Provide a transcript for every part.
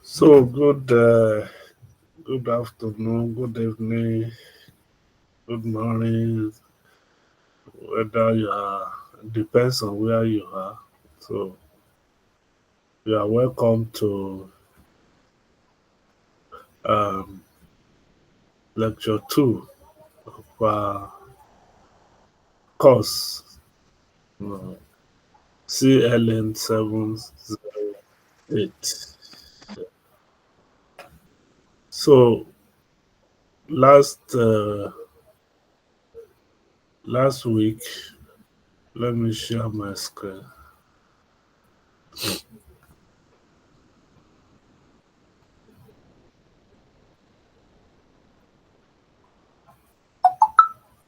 So good afternoon, good evening, good morning. Whether you are depends on where you are. So you are welcome to um, lecture two of our course uh, CLN 708. So last last week, let me share my screen.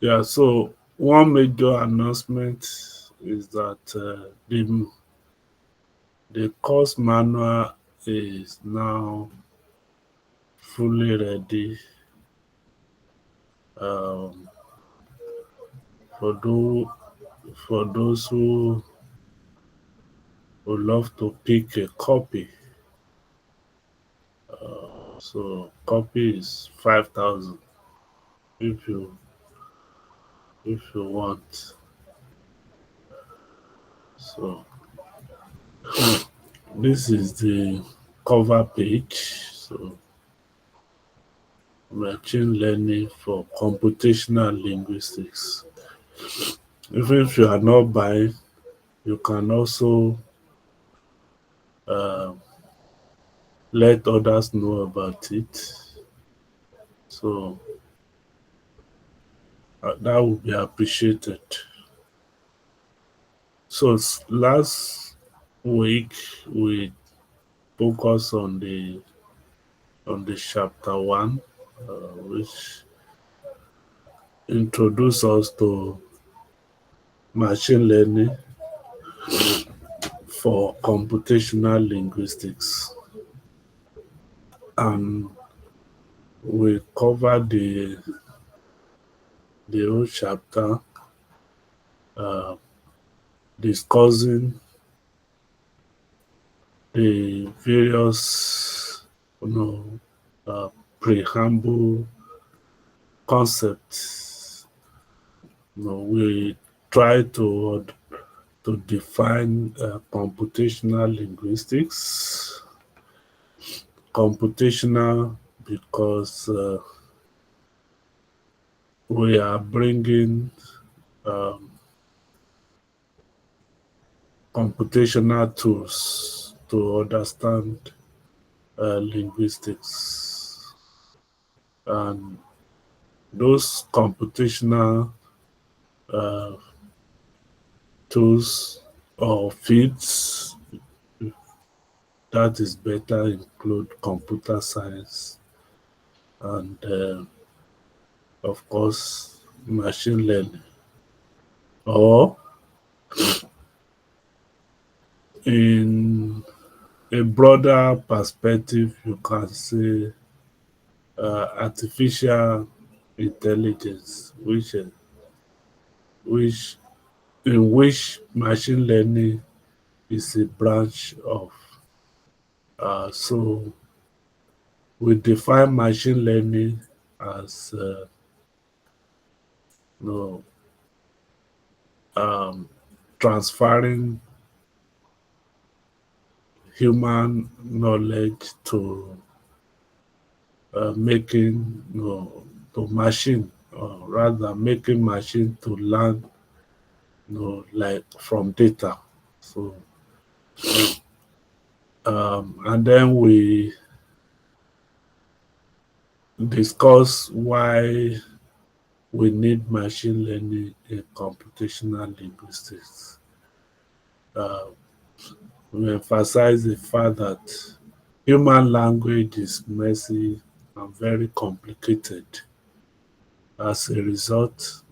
Yeah, so one major announcement is that the course manual is now fully ready um, for those who would love to pick a copy. So copy is 5,000 if you want. So this is the cover page. So machine learning for computational linguistics. Even if you are not buying, you can also uh, let others know about it. So that would be appreciated. So last week we focused on the chapter one, which introduced us to machine learning for computational linguistics, and we covered the whole chapter, uh, discussing the various uh, preamble concepts. We try to define computational linguistics. Computational because we are bringing um, computational tools to understand linguistics, and those computational uh, tools or fields that is better include computer science and of course machine learning, or in a broader perspective you can say artificial intelligence, which in which machine learning is a branch of. So we define machine learning as you know, um, transferring human knowledge to making to machine, or rather making machine to learn like from data. So and then we discuss why we need machine learning in computational linguistics. Uh, we emphasize the fact that human language is messy and very complicated. As a result,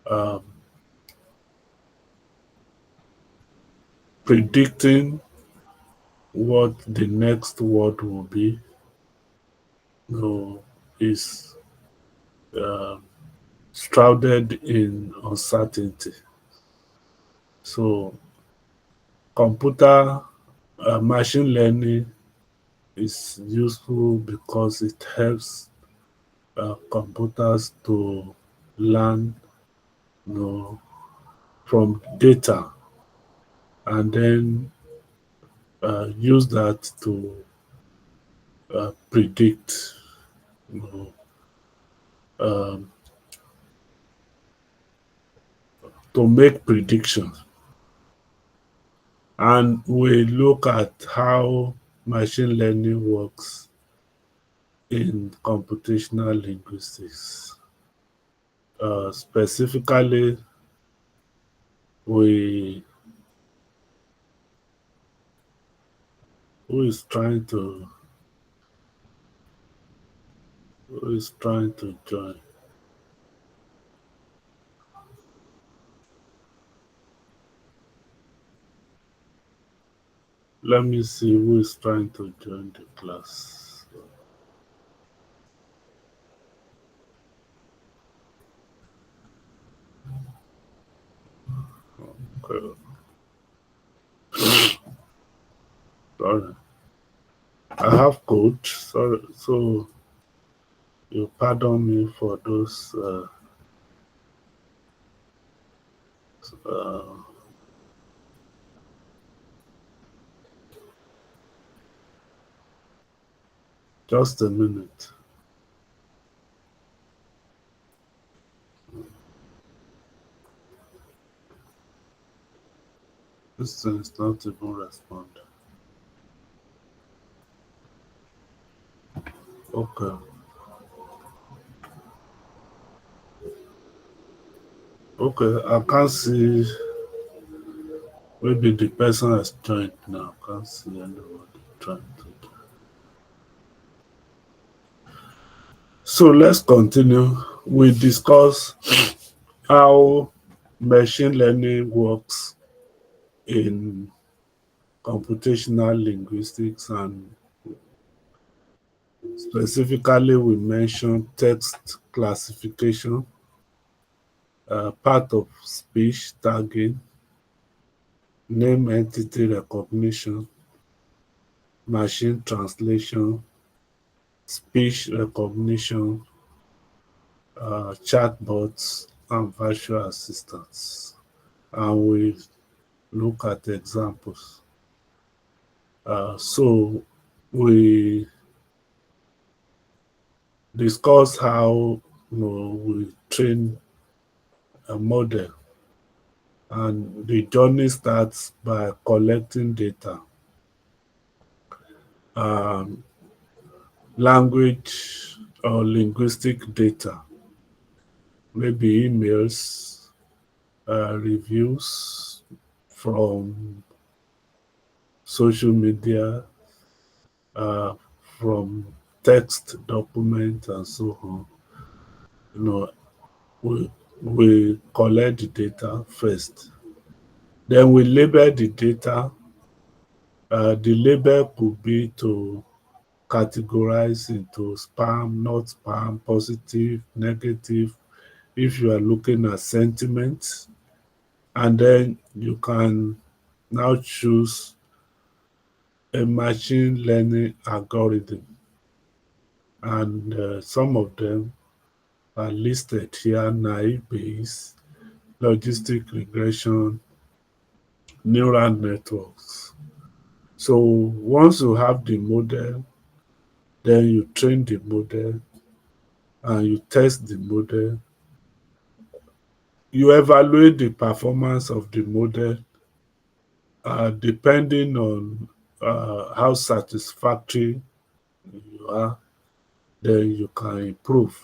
um, predicting what the next word will be, is uh, shrouded in uncertainty. So, computer machine learning is useful because it helps computers to learn, you know, from data and then use that to predict, you know, um, to make predictions. And we look at how machine learning works in computational linguistics. Specifically, we who is trying to who is trying to join. Let me see who is trying to join the class. Okay, sorry. I have coach. Sorry, so you pardon me for those. Uh, just a minute. This thing is not even responding. Okay, okay. I can't see. Maybe the person has joined now. Can't see anybody trying to. So let's continue. We discuss how machine learning works in computational linguistics, and specifically we mentioned text classification, part of speech tagging, name entity recognition, machine translation, speech recognition, chatbots, and virtual assistants. And we look at examples. So we discuss how, we train a model, and the journey starts by collecting data, um, language or linguistic data, maybe emails, reviews from social media, uh, from text document, and so on. You know, we, we collect the data first. Then we label the data. The label could be to categorize into spam, not spam, positive, negative, if you are looking at sentiments. And then you can now choose a machine learning algorithm. And some of them are listed here: naive Bayes, logistic regression, neural networks. So once you have the model, then you train the model and you test the model. You evaluate the performance of the model, depending on how satisfactory you are, then you can improve.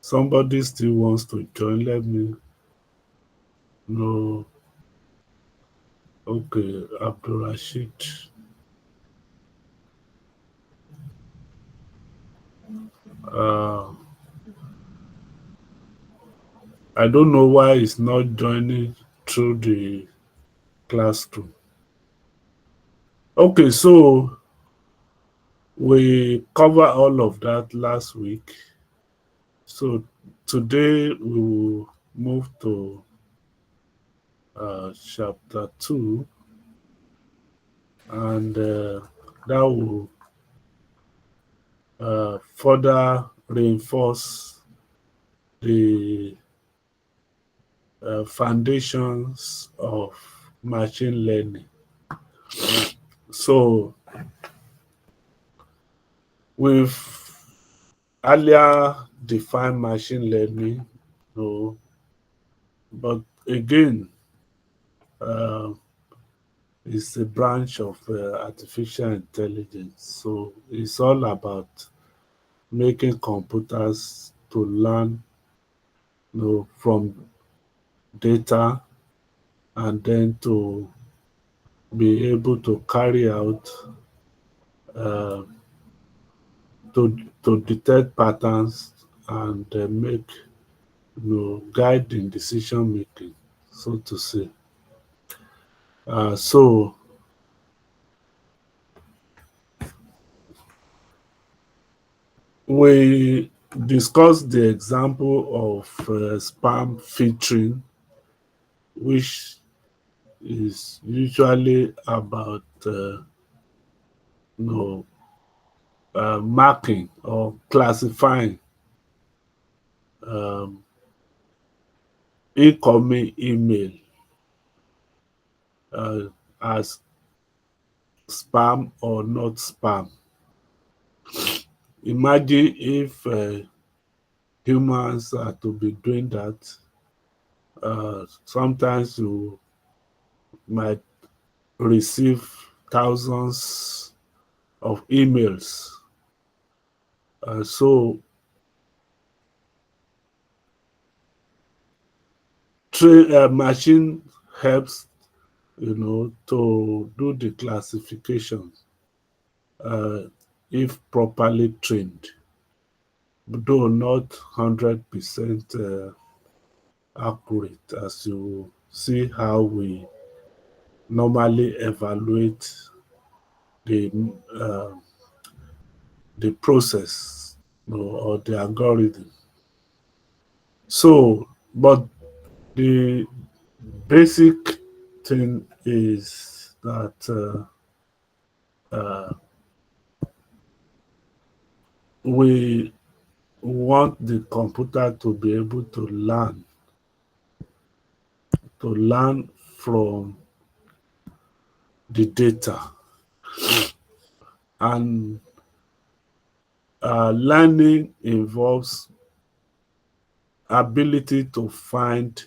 Somebody still wants to join. Let me know. Okay, Abdulrashid. Uh, I don't know why he's not joining through the classroom. Okay, so we covered all of that last week. So today we will move to chapter 2, and that will further reinforce the foundations of machine learning. So we've earlier defined machine learning, but again, uh, it's a branch of artificial intelligence. So it's all about making computers to learn, from data, and then to be able to carry out, uh, to detect patterns and make, guide in decision making, so to say. So we discussed the example of spam filtering, which is usually about you know marking or classifying um, incoming email uh, as spam or not spam. Imagine if humans are to be doing that. Sometimes you might receive thousands of emails. So machine helps, to do the classification uh, if properly trained, though not 100% accurate, as you see how we normally evaluate the uh, the process, or the algorithm. So, but the basic thing is that uh, we want the computer to be able to learn from the data, and learning involves ability to find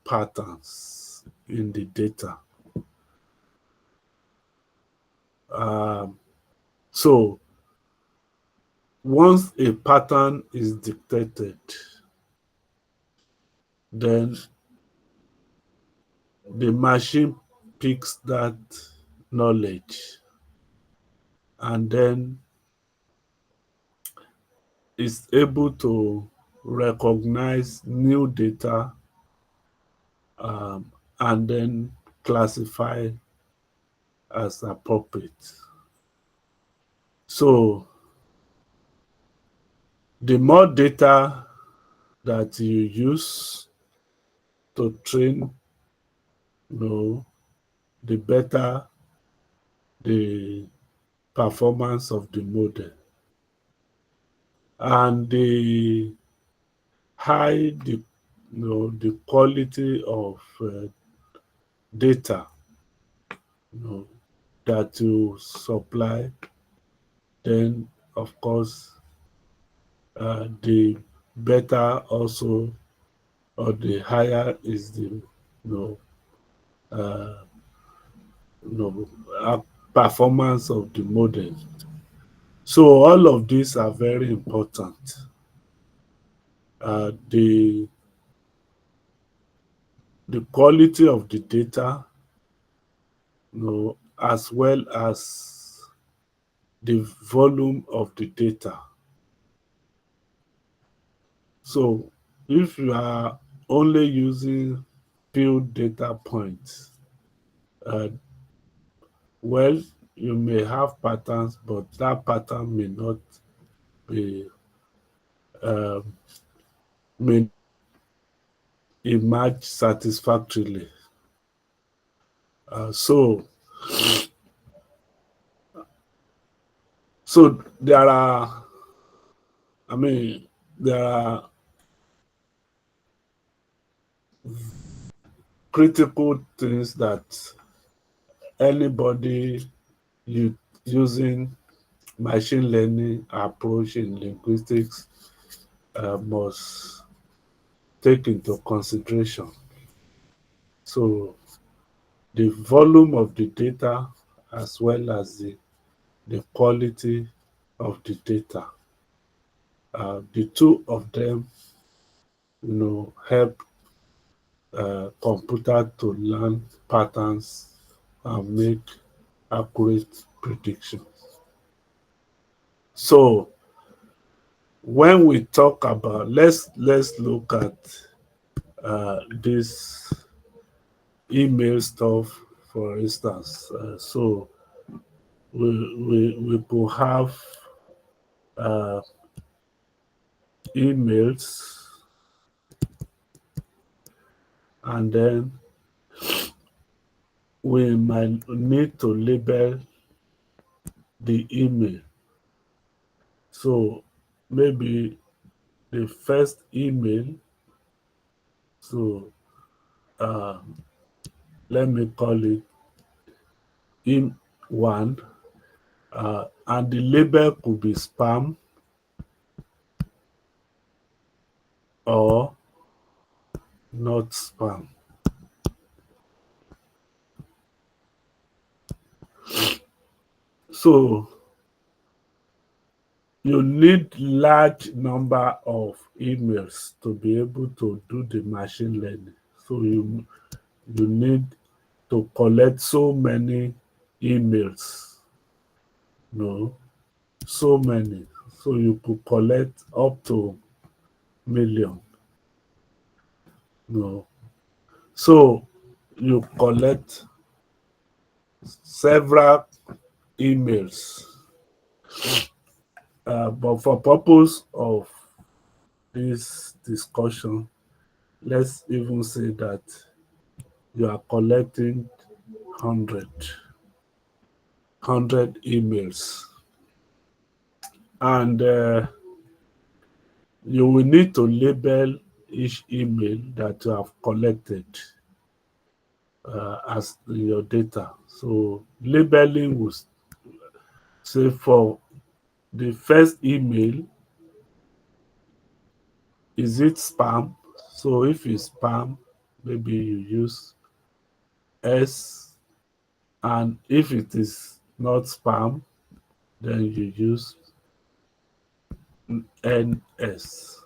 patterns in the data. Um, so once a pattern is detected, then the machine picks that knowledge and then is able to recognize new data, and then classify as appropriate. So the more data that you use to train, the better the performance of the model, and the high the quality of data, you know, that you supply, then of course the better also, or the higher is the know uh, you know performance of the model. So all of these are very important. The quality of the data, as well as the volume of the data. So if you are only using few data points, uh, well, you may have patterns, but that pattern may not be um, may emerge satisfactorily. So there are I mean, there are critical things that anybody using machine learning approach in linguistics must take into consideration. So the volume of the data as well as the quality of the data. The two of them, help computer to learn patterns and make accurate predictions. So when we talk about, let's look at this email stuff, for instance. So we could have uh, emails, and then we might need to label the email. So maybe the first email, so uh, let me call it in one, and the label could be spam or not spam. So you need large number of emails to be able to do the machine learning. So you need to collect so many emails, no, so many. So you could collect up to million, no. So you collect several emails, but for purpose of this discussion, let's even say that you are collecting 100 emails, and you will need to label each email that you have collected as your data. So labeling will say for the first email, is it spam? So if it's spam, maybe you use S, and if it is not spam, then you use NS,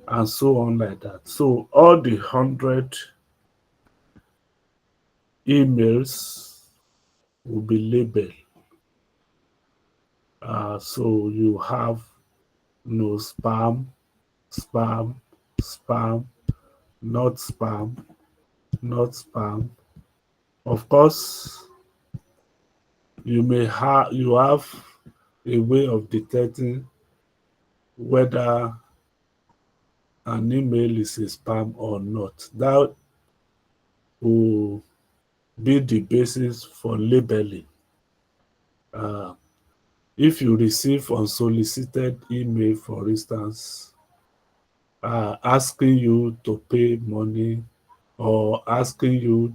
and so on like that. So all the 100 emails will be labeled. So you have no spam, spam, spam, not spam, not spam. Of course, you have a way of detecting whether an email is a spam or not. That will be the basis for labeling. Uh, if you receive unsolicited email, for instance, asking you to pay money, or asking you,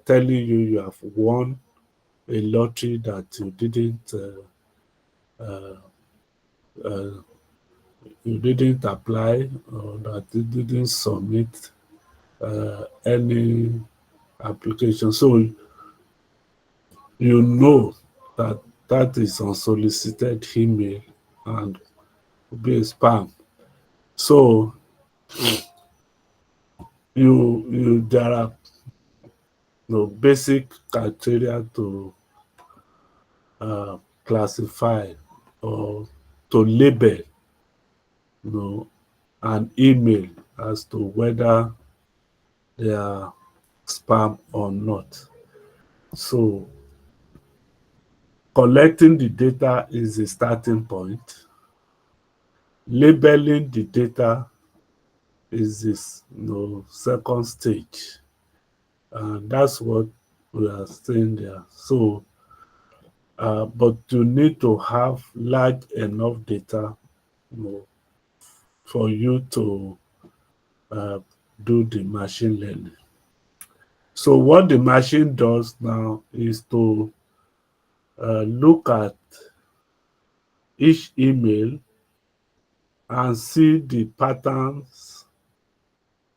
telling you have won a lottery that uh, uh, you didn't apply, or that you didn't submit any application. So you know that that is unsolicited email and will be a spam. So there are no basic criteria to classify or to label, you know, an email as to whether they are spam or not. So collecting the data is the starting point. Labeling the data is this, second stage, and that's what we are saying there. So, but you need to have large enough data, you know, for you to uh, do the machine learning. So what the machine does now is to look at each email and see the patterns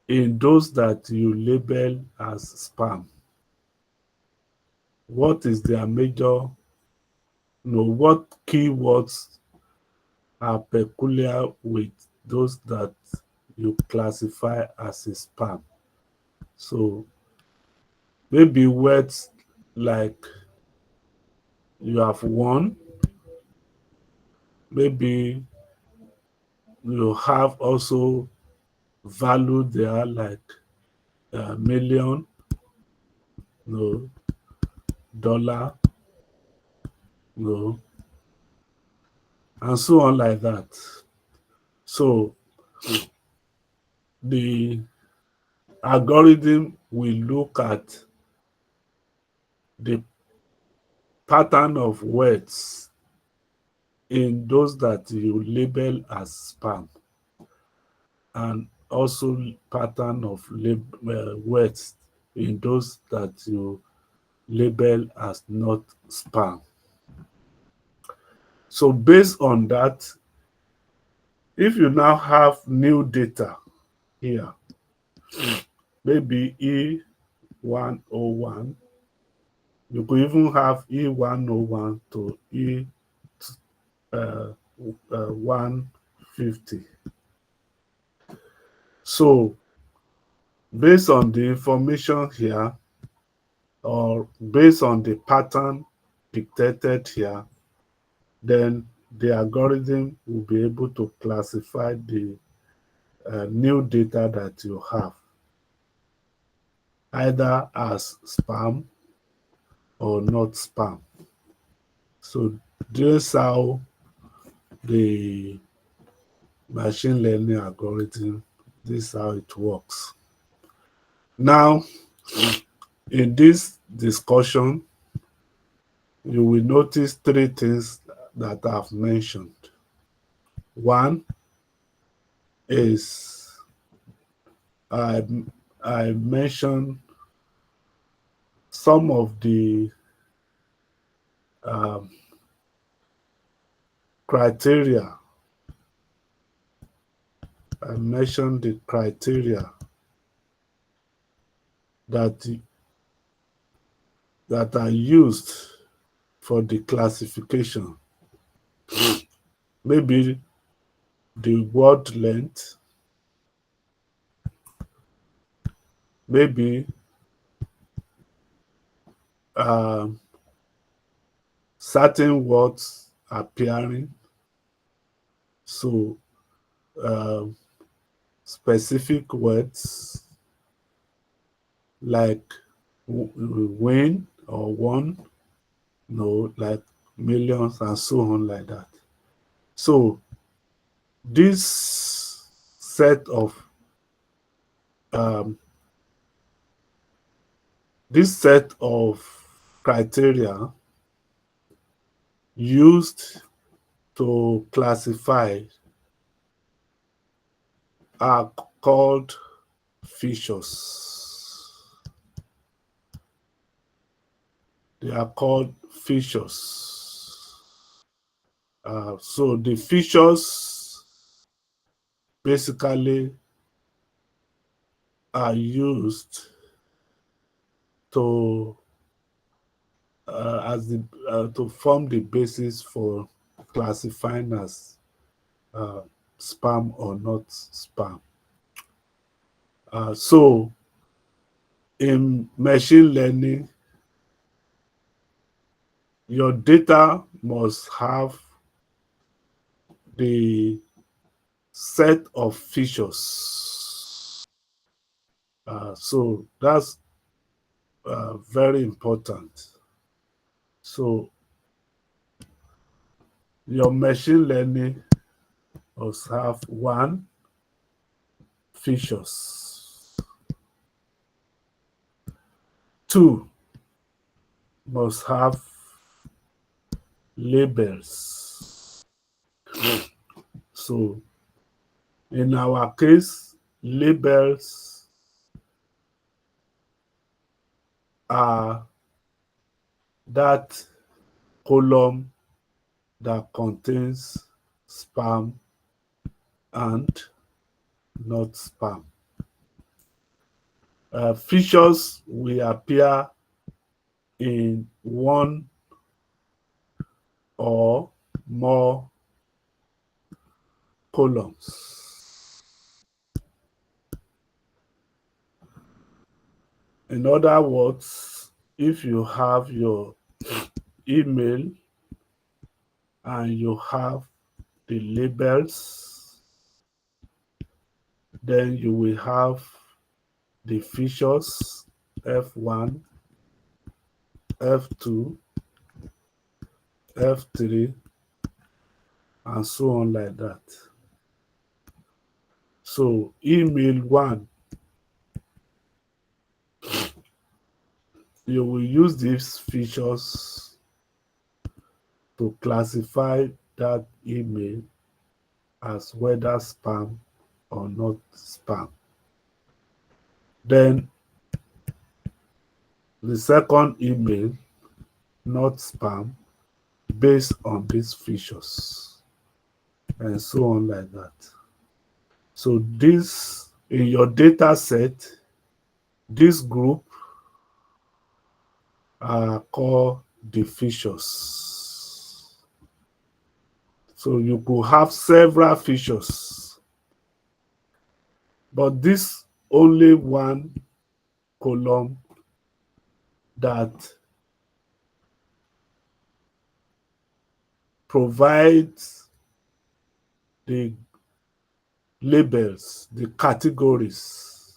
in those that you label as spam. What is their major, what keywords are peculiar with those that you classify as a spam. So maybe words like you have won, maybe you have also value there like million, no, dollar, no, and so on like that. So the algorithm will look at the pattern of words in those that you label as spam and also pattern of words in those that you label as not spam. So based on that, if you now have new data here, maybe E101, you could even have E101 to E150. So based on the information here, or based on the pattern dictated here, then the algorithm will be able to classify the new data that you have either as spam or not spam. So this is how the machine learning algorithm, this is how it works. Now, in this discussion, you will notice three things that I've mentioned. One is I, I mentioned some of the um, criteria. I mentioned the criteria that are used for the classification. Maybe the word length, maybe um, certain words appearing. So specific words like win or won, like millions and so on like that. So this set of um, criteria used to classify are called features. They are called features. So the features basically are used to to form the basis for classifying as spam or not spam. So in machine learning, your data must have the set of features. So that's very important. So your machine learning must have one, features. Two, must have labels. So In our case, labels are that column that contains spam and not spam. Features will appear in one or more columns. In other words, if you have your email and you have the labels, then you will have the features F1, F2, F3, and so on like that. So email 1, you will use these features to classify that email as whether spam or not spam. Then the second email, not spam, based on these features, and so on like that. So this, in your data set, this group are called the features. So you could have several features, but this only one column that provides the labels, the categories.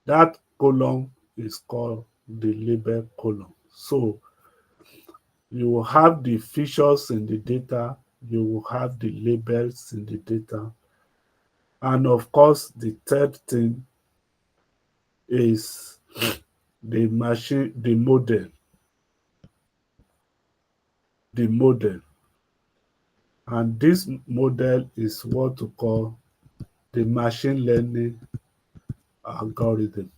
That column is called the label column. So you will have the features in the data, you will have the labels in the data, and of course, the third thing is the machine, the model, the model. And this model is what to call the machine learning algorithm,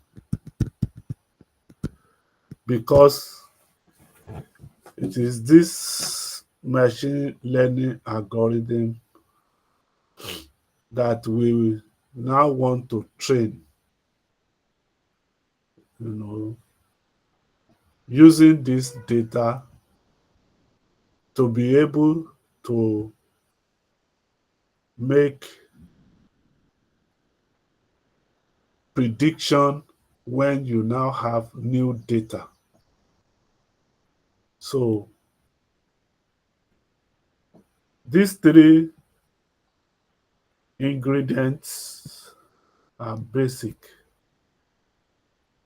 because it is this machine learning algorithm that we now want to train, using this data to be able to make prediction when you now have new data. So these three ingredients are basic: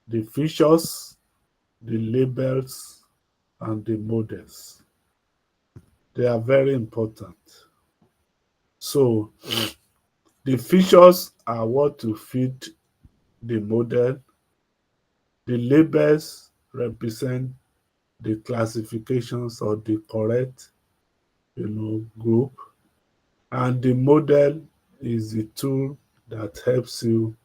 the features, the labels, and the models. They are very important. So the features are what to feed the model. The labels represent the classifications or the correct, group. And the model is the tool that helps you,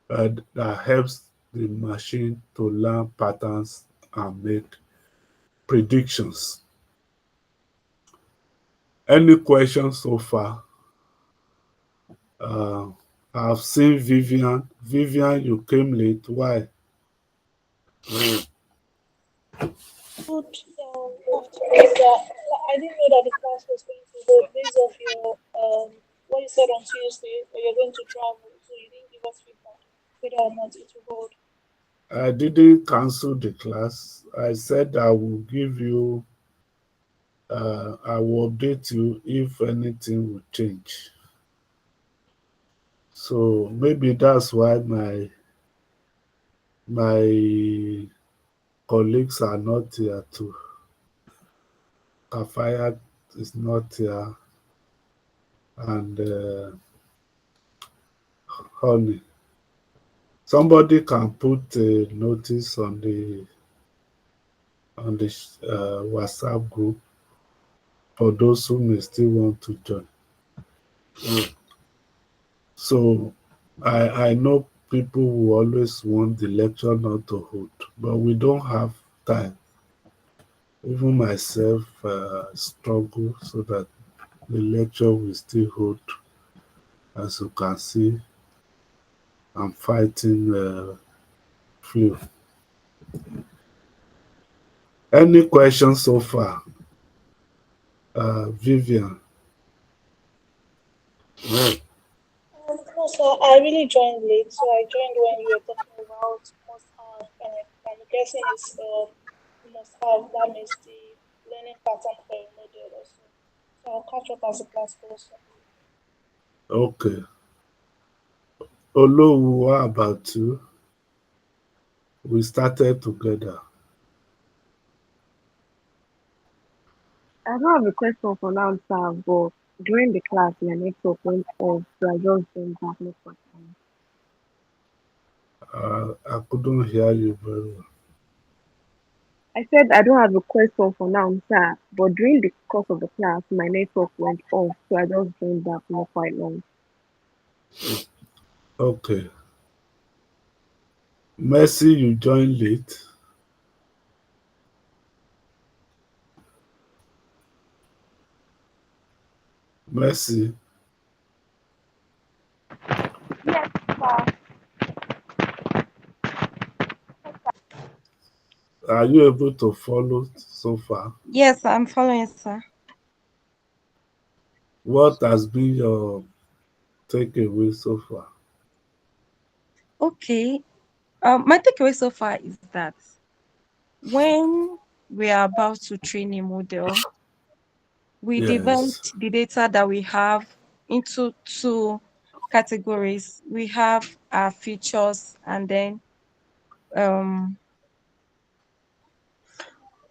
that helps the machine to learn patterns and make predictions. Any questions so far? I've seen Vivian. Vivian, you came late. Why? Good afternoon, sir. I didn't know that the class was going to hold based off your what you said on Tuesday that you're going to travel, so you didn't give us feedback whether or not it will hold. I didn't cancel the class. I said I will give you, I will update you if anything will change. So maybe that's why my colleagues are not here too. Kafayat is not here, and Honey. Somebody can put a notice on the WhatsApp group for those who may still want to join. So I know people who always want the lecture not to hold, but we don't have time. Even myself struggle so that the lecture will still hold. As you can see, I'm fighting flu. Any questions so far, Vivian? No, so I really joined late. So I joined when you were talking about must have, and I'm guessing it's must have. That means the learning pattern for a model also. So I'll catch up as the class goes on. Okay. Olowu, what about you? We started together. I don't have a question for now, sir, but during the class, my network went off, so I just went back no question. I couldn't hear you very well. I said I don't have a question for now, sir, but during the course of the class, my network went off, so I just joined back not quite long. Okay. Mercy, you joined late. Mercy, Yes, sir. are you able to follow so far? Yes, I'm following, sir. What has been your takeaway so far? Okay. My takeaway so far is that when we are about to train a model, we divide Yes. the data that we have into two categories. We have our features, and then um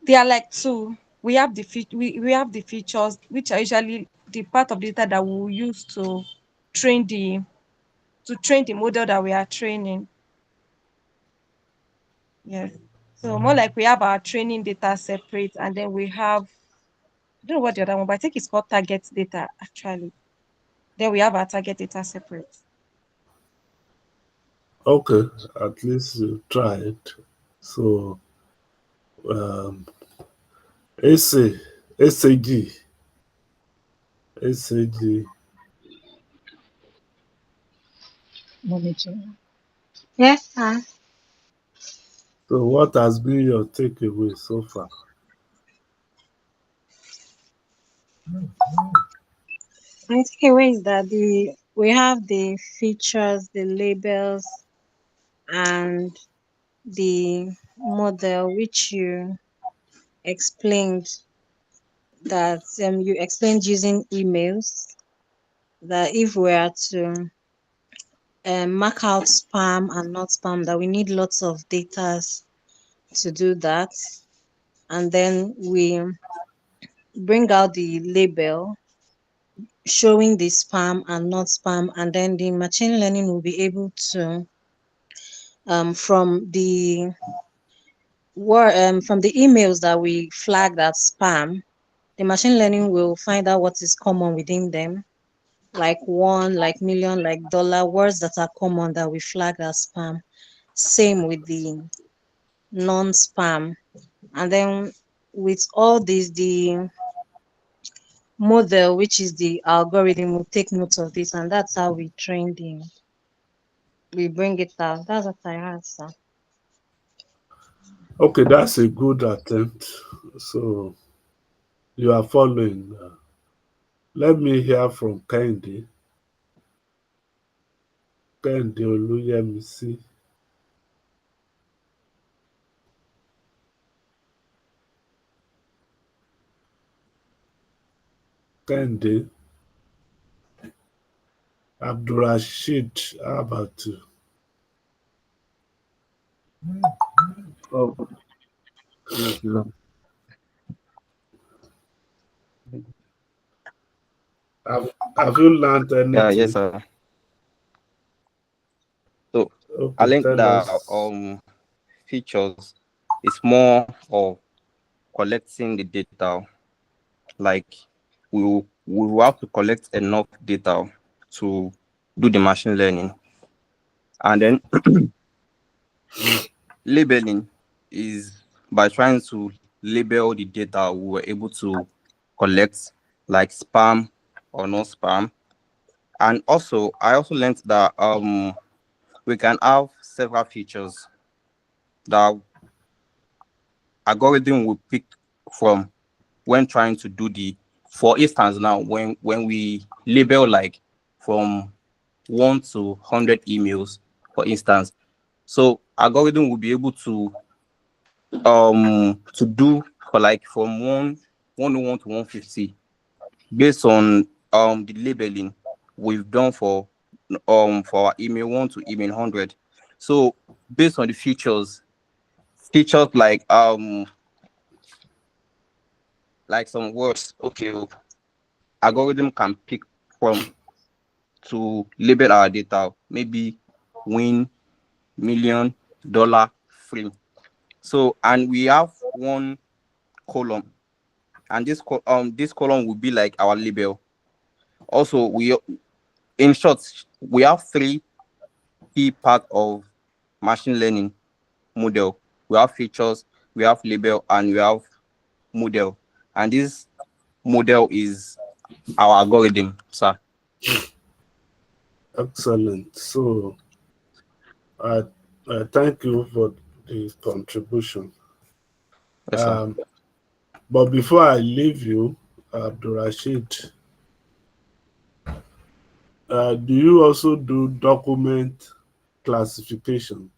they are like two. We have we have the features, which are usually the part of data that we will use train the to train the model that we are training. Yes. So more like we have our training data separate, and then we have, I don't know what the other one, but I think it's called target data actually. Then we have our target data separate. Okay, at least you tried. So, um, essay, SAG, SAG. Monitor. Yes, sir. So, what has been your takeaway so far? My takeaway is that the we have the features, the labels, and the model which you explained that you explained using emails that if we are to mark out spam and not spam that we need lots of data to do that, and then we bring out the label showing the spam and not spam, and then the machine learning will be able to from the emails that we flagged as spam, the machine learning will find out what is common within them, like one, like million, like dollar, words that are common that we flagged as spam. Same with the non-spam. And then with all this, the model, which is the algorithm, will take note of this, and that's how we train the we bring it out. That's what I had, sir. Okay, that's a good attempt. So, you are following. Let me hear from Kendi. Kendi Oluyemisi. Kendi. Abdurrashid, how about you? Oh, yes, no. Have you learned Yeah, yes, anything? sir. So I Okay, think tell that us. features is more of collecting the data. Like we will have to collect enough data to do the machine learning. And then labeling is by trying to label the data we were able to collect, like spam or no spam. And also, I also learned that we can have several features that algorithm will pick from when trying to do the. For instance, now when we label like from 1 to 100 emails, for instance, so algorithm will be able to do for like from 101 to 150 based on the labeling we've done for our email 1 to email 100. So based on the features like some words, okay, algorithm can pick from to label our data, maybe win, million, dollar, free. So and we have one column, and this column will be like our label. Also, we in short, we have three key part of machine learning model. We have features, we have label, and we have model. And this model is our algorithm, sir. Excellent. So I thank you for the contribution. Yes, sir. Um, but before I leave you, Abdul Rashid, do you also do document classification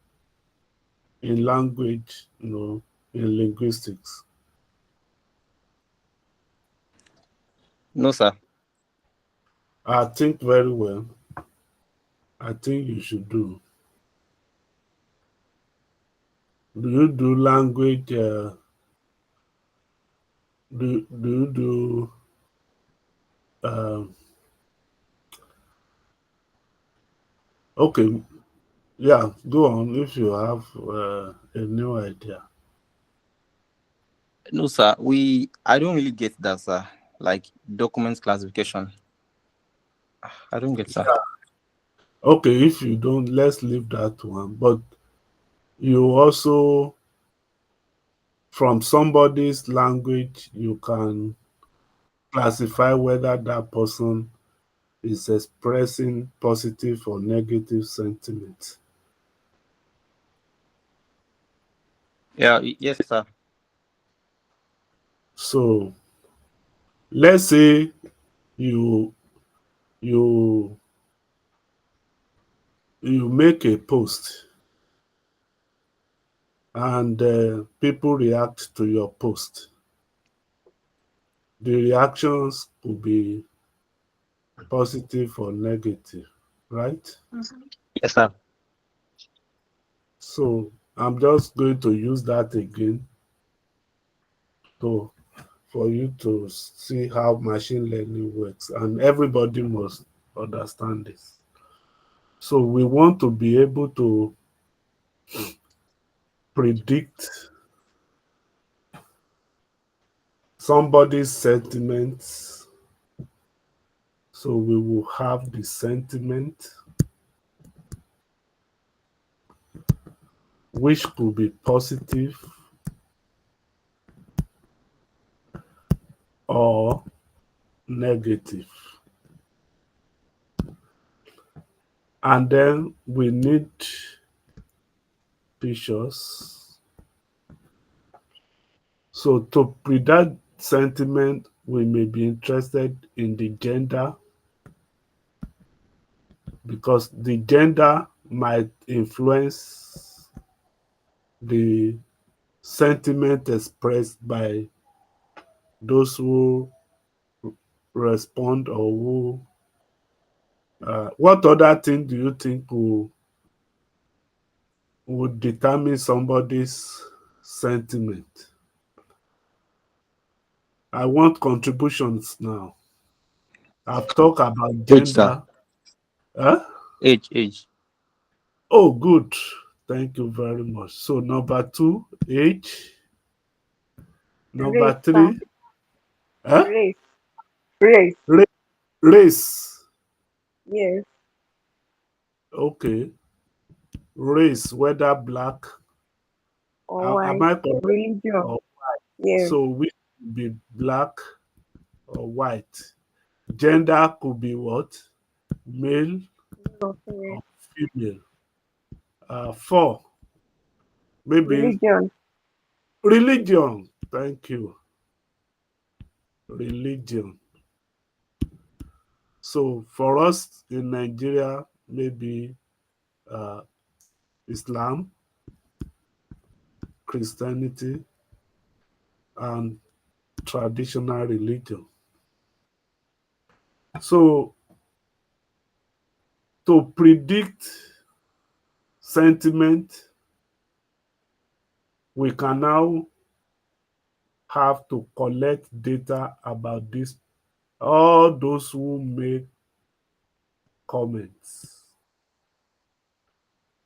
in language, in linguistics? No, sir. I think very well. I think you should do. Do you do language? Do you do? Um, okay, yeah. Go on if you have a new idea. No, sir. I don't really get that, sir. Like document classification. I don't get, sir. Okay, if you don't, let's leave that one. But you also, from somebody's language, you can classify whether that person is expressing positive or negative sentiment. Yeah, yes, sir. So let's say you you you make a post and people react to your post. The reactions could be positive or negative, right? Yes, sir. So I'm just going to use that again to for you to see how machine learning works, and everybody must understand this. So we want to be able to predict somebody's sentiments. So we will have the sentiment, which could be positive or negative. And then we need pictures. So to predict sentiment, we may be interested in the gender because the gender might influence the sentiment expressed by those who respond or who. What other thing do you think would determine somebody's sentiment? I want contributions now. I've talked about Age, sir. gender. Huh? Age. Oh, good. Thank you very much. So number two, age. Race, Number sir. three, huh? Race. Race. Race. Yes. Okay. Race, whether black, or am white. I correct? Religion. Or, Yes. so we could be black or white. Gender could be what? Male Okay. or female. Four, maybe Religion. religion. Thank you. Religion. So for us in Nigeria, maybe uh, Islam, Christianity, and traditional religion. So to predict sentiment, we can now have to collect data about this, all those who make comments.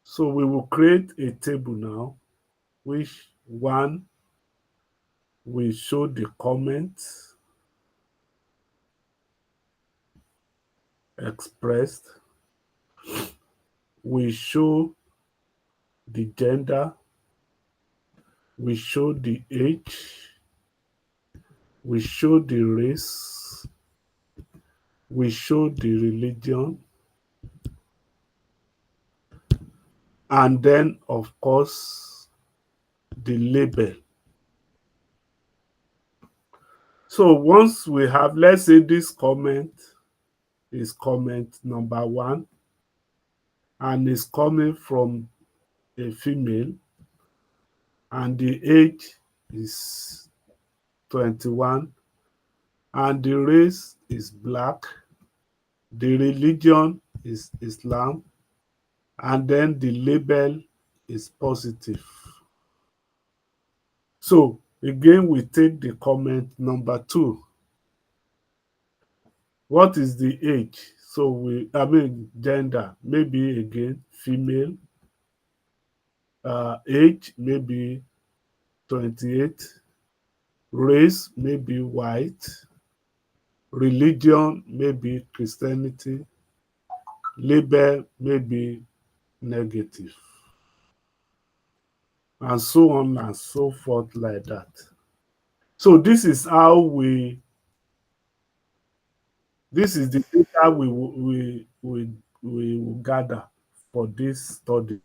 So we will create a table now, which one will show the comments expressed, we show the gender, we show the age, we show the race, we show the religion, and then, of course, the label. So once we have, let's say this comment is comment number 1 and is coming from a female and the age is 21 and the race is black, the religion is Islam, and then the label is positive. So again, we take the comment number 2. What is the age? So gender, maybe again female, age maybe 28, race maybe white, religion maybe Christianity, label maybe negative, and so on and so forth like that. So this is the data we will gather for this study.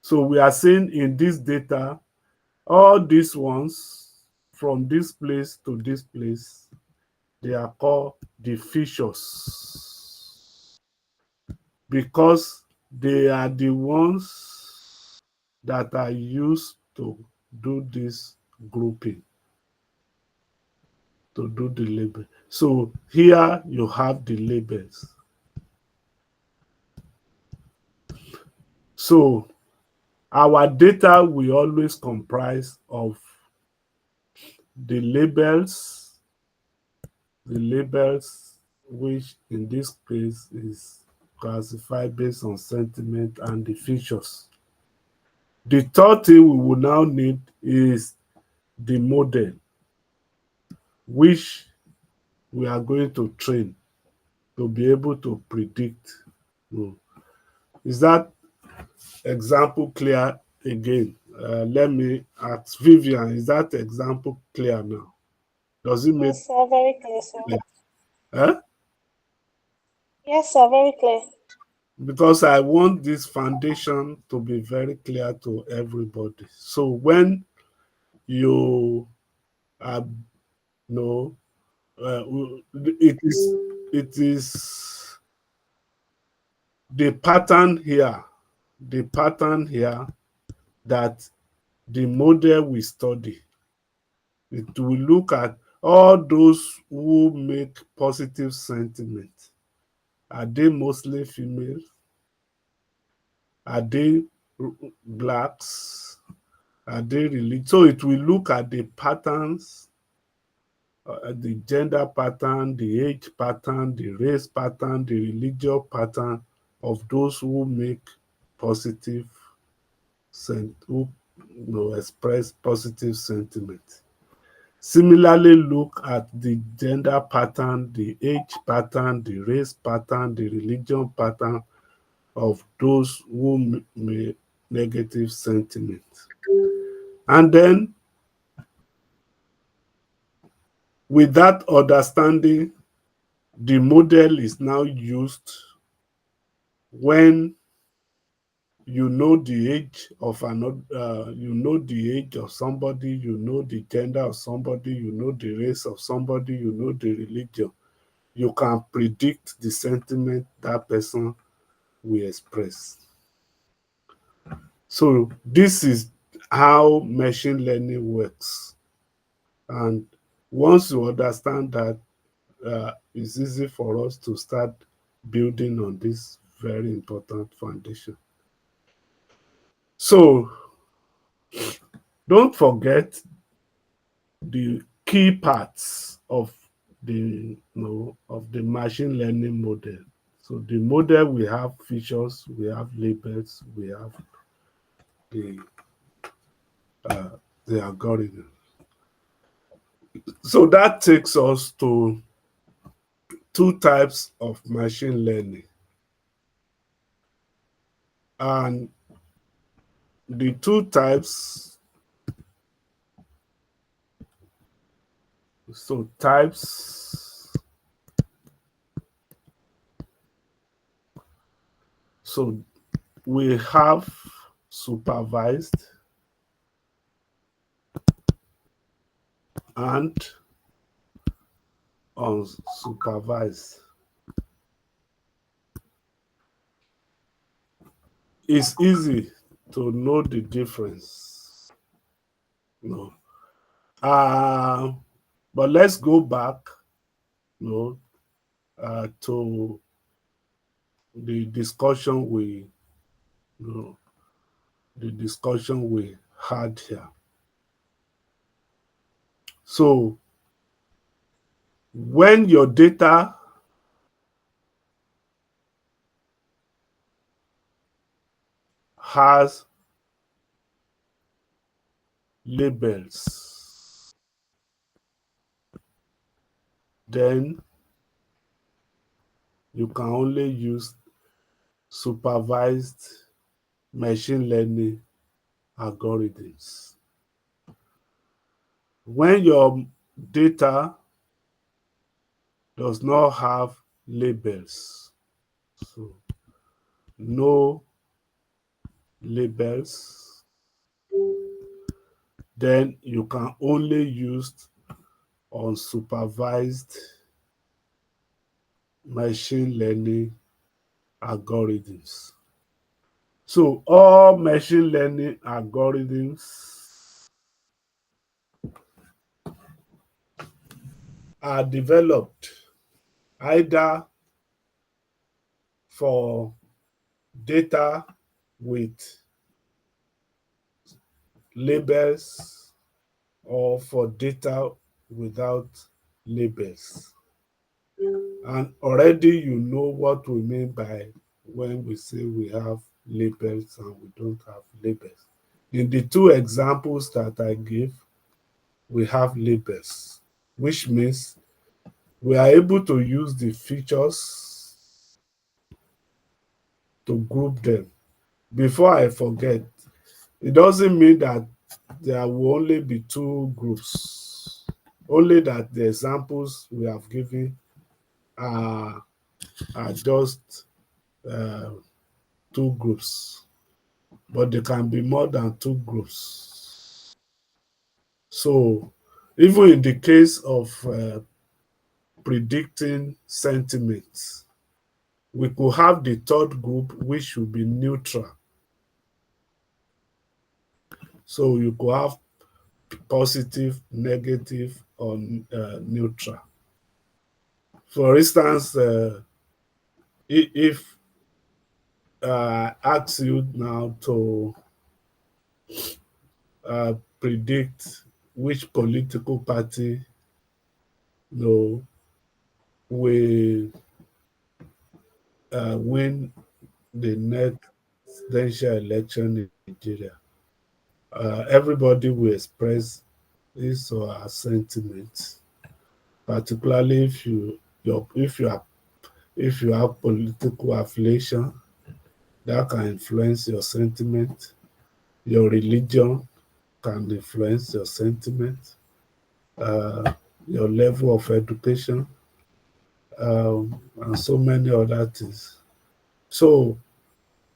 So we are saying in this data, all these ones from this place to this place, they are called the features because they are the ones that are used to do this grouping, to do the label. So here you have the labels. So our data will always comprise of the labels, which in this case is classified based on sentiment, and the features. The third thing we will now need is the model, which we are going to train to be able to predict. Is that example clear again? Let me ask Vivian, is that example clear now? Does it make Yes, sir. Very clear, sir. sense? Eh? Yes, sir. Very clear. Because I want this foundation to be very clear to everybody. So when you are, know, it is the pattern here that the model we study. It will look at all those who make positive sentiment. Are they mostly female? Are they blacks? Are they religious? So it will look at the patterns, the gender pattern, the age pattern, the race pattern, the religious pattern of those who make positive express positive sentiment. Similarly, look at the gender pattern, the age pattern, the race pattern, the religion pattern of those who may negative sentiment. And then with that understanding, the model is now used when you know the age of another, you know the age of somebody, you know the gender of somebody, you know the race of somebody, you know the religion. You can predict the sentiment that person will express. So this is how machine learning works. And once you understand that, it's easy for us to start building on this very important foundation. So don't forget the key parts of the machine learning model. So the model, we have features, we have labels, we have the uh, the algorithm. So that takes us to two types of machine learning, and the two types. So types. So we have supervised and unsupervised. It's easy to know the difference. No. Uh, but let's go back, to the discussion you know, we had here. So when your data has labels, then you can only use supervised machine learning algorithms. When your data does not have labels, so no labels, then you can only use unsupervised machine learning algorithms. So all machine learning algorithms are developed either for data with labels or for data without labels. And already you know what we mean by when we say we have labels and we don't have labels. In the two examples that I gave, we have labels, which means we are able to use the features to group them. Before I forget, it doesn't mean that there will only be two groups, only that the examples we have given are, just uh, two groups, but there can be more than two groups. So even in the case of predicting sentiments, we could have the third group, which should be neutral. So you could have positive, negative, or neutral. For instance, if I ask you now to predict which political party, you know, will win the next presidential election in Nigeria, everybody will express his or her sentiments, particularly if you have political affiliation, that can influence your sentiment. Your religion can influence your sentiment. Your level of education, and so many other things. So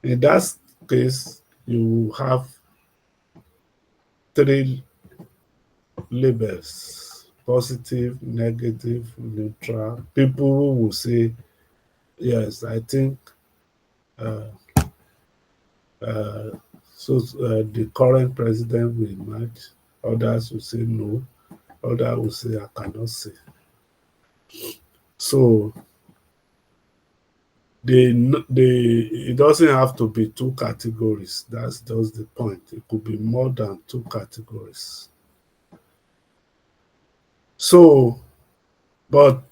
in that case, you have three labels: positive, negative, neutral. People who will say, yes, I think uh, uh, the current president will emerge. Others will say no. Others will say I cannot say. So it doesn't have to be two categories. That's just the point. It could be more than two categories. So, but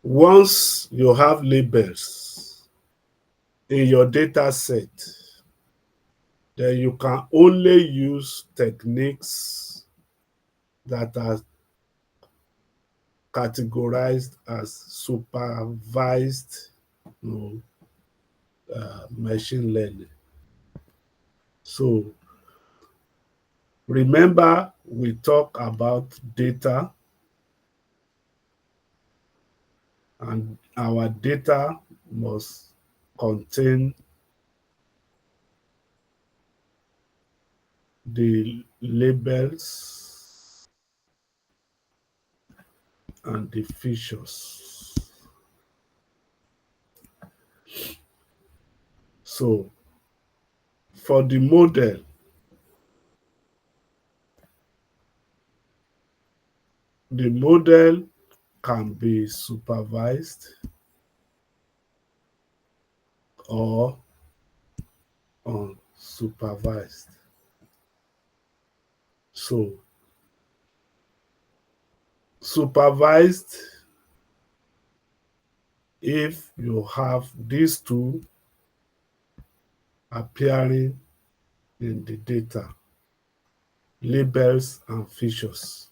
once you have labels in your data set, then you can only use techniques that are categorized as supervised, machine learning. So remember, we talk about data, and our data must contain the labels and the features. So for the model can be supervised or unsupervised. So supervised, if you have these two appearing in the data, labels and features.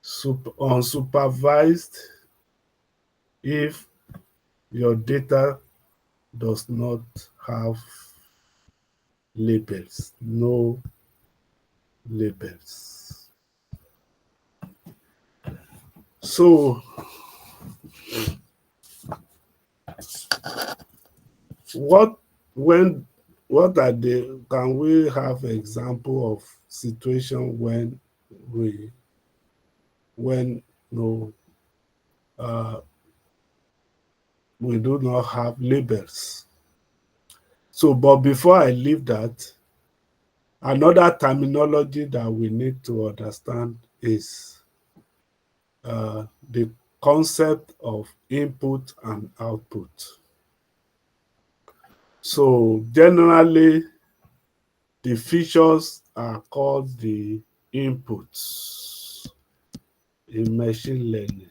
Unsupervised, if your data does not have labels, no labels. So what when what are the can we have example of situation when no uh, we do not have labels? So but before I leave that, another terminology that we need to understand is the concept of input and output. So generally, the features are called the inputs in machine learning.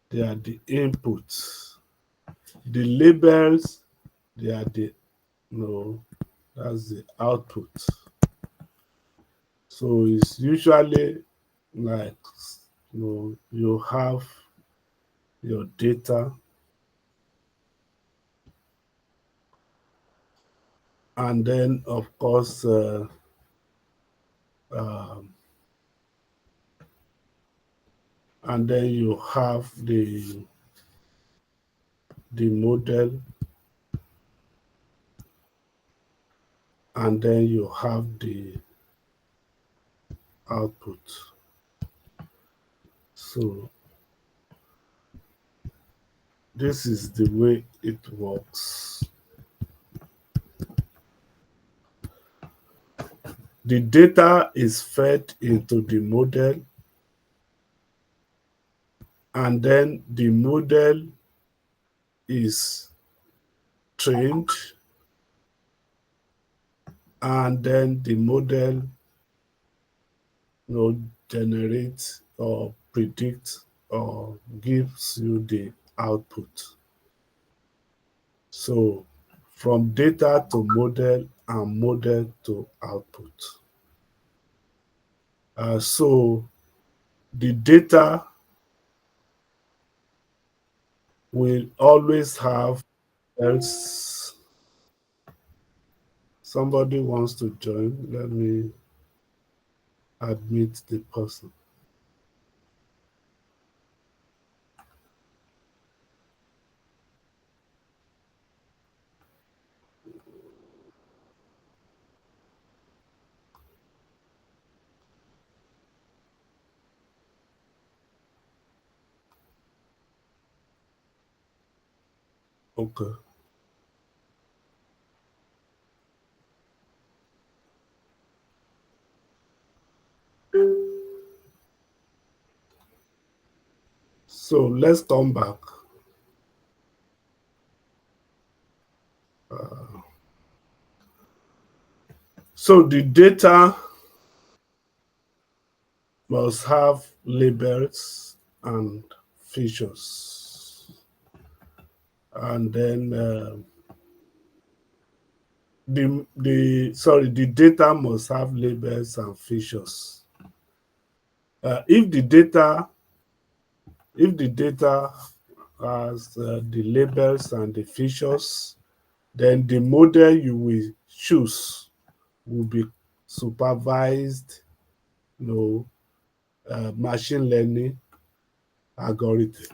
They are the inputs. The labels, they are the no, that's the output. So it's usually like you have your data, and then of course um, and then you have the model, and then you have the output. So this is the way it works. The data is fed into the model, and then the model is trained, and then the model generates or predicts or gives you the output. So from data to model and model to output. So the data we always have else. Somebody wants to join. Let me admit the person. Okay. So let's come back. So the data must have labels and features. And then the data must have labels and features. If the data has the labels and the features, then the model you will choose will be supervised, machine learning algorithm.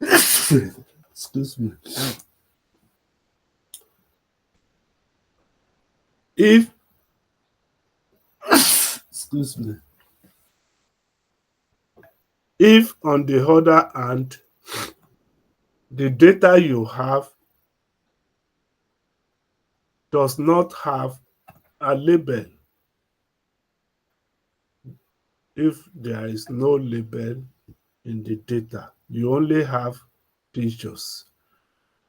Excuse me. If excuse me. If on the other hand, the data you have does not have a label, if there is no label in the data, you only have pictures,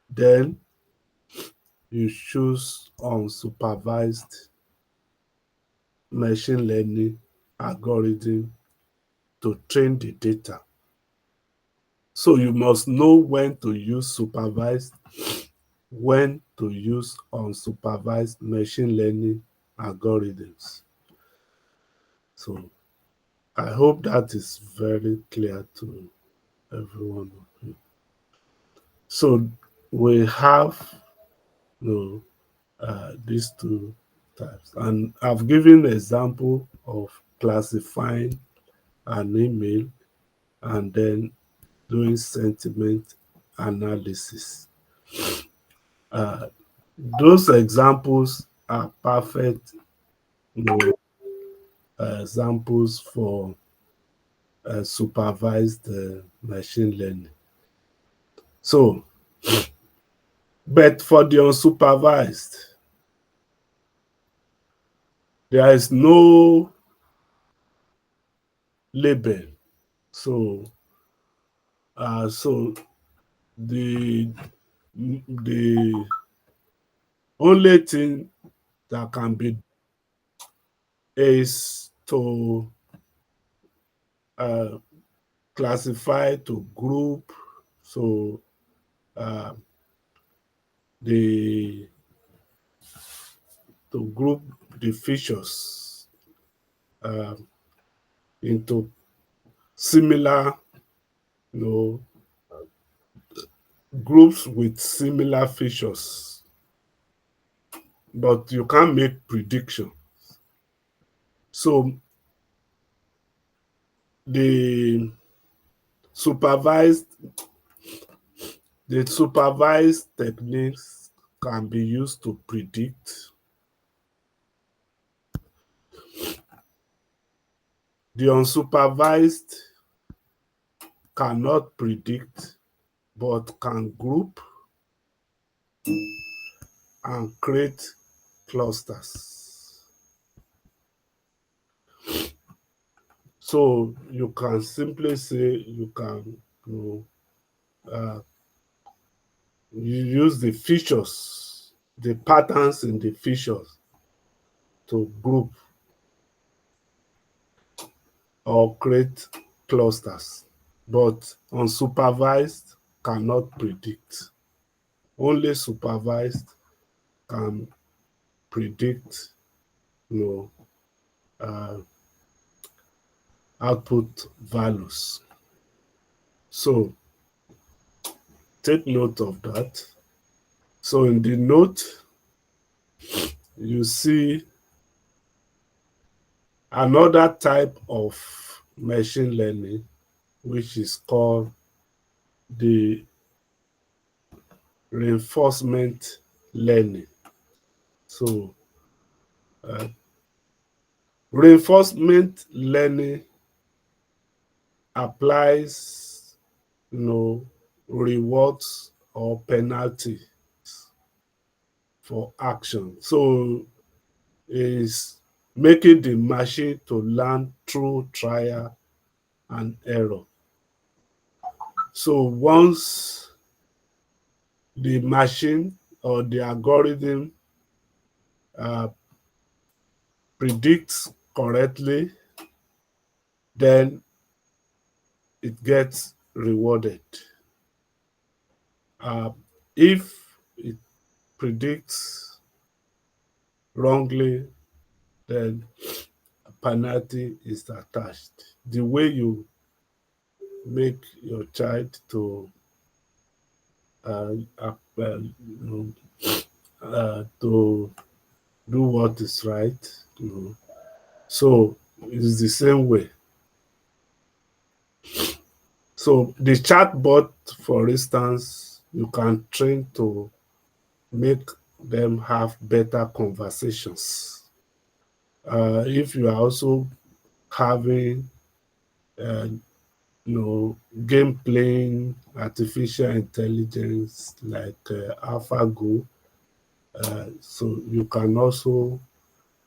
then you choose unsupervised machine learning algorithm to train the data. So you must know when to use supervised, when to use unsupervised machine learning algorithms. So I hope that is very clear to everyone of you. So we have, these two types, and I've given example of classifying an email and then doing sentiment analysis. Uh, those examples are perfect, you know, examples for supervised machine learning. So, but for the unsupervised, there is no label. So the the only thing that can be is to uh, classify, to group. So uh, the to group the features uh, into similar, you know, groups with similar features, but you can't make prediction. So the supervised the supervised techniques can be used to predict. The unsupervised cannot predict but can group and create clusters. So you can simply say you can, uh, you use the features, the patterns in the features to group or create clusters. But unsupervised cannot predict. Only supervised can predict, you know, uh, output values. So take note of that. So in the note, you see another type of machine learning, which is called the reinforcement learning. So uh, reinforcement learning applies, rewards or penalty for action. So is making the machine to learn through trial and error. So once the machine or the algorithm uh, predicts correctly, then it gets rewarded. Uh, if it predicts wrongly, then a penalty is attached. The way you make your child to to do what is right. So it's the same way. So the chatbot, for instance, you can train to make them have better conversations. If you are also having, uh, game playing artificial intelligence like AlphaGo, so you can also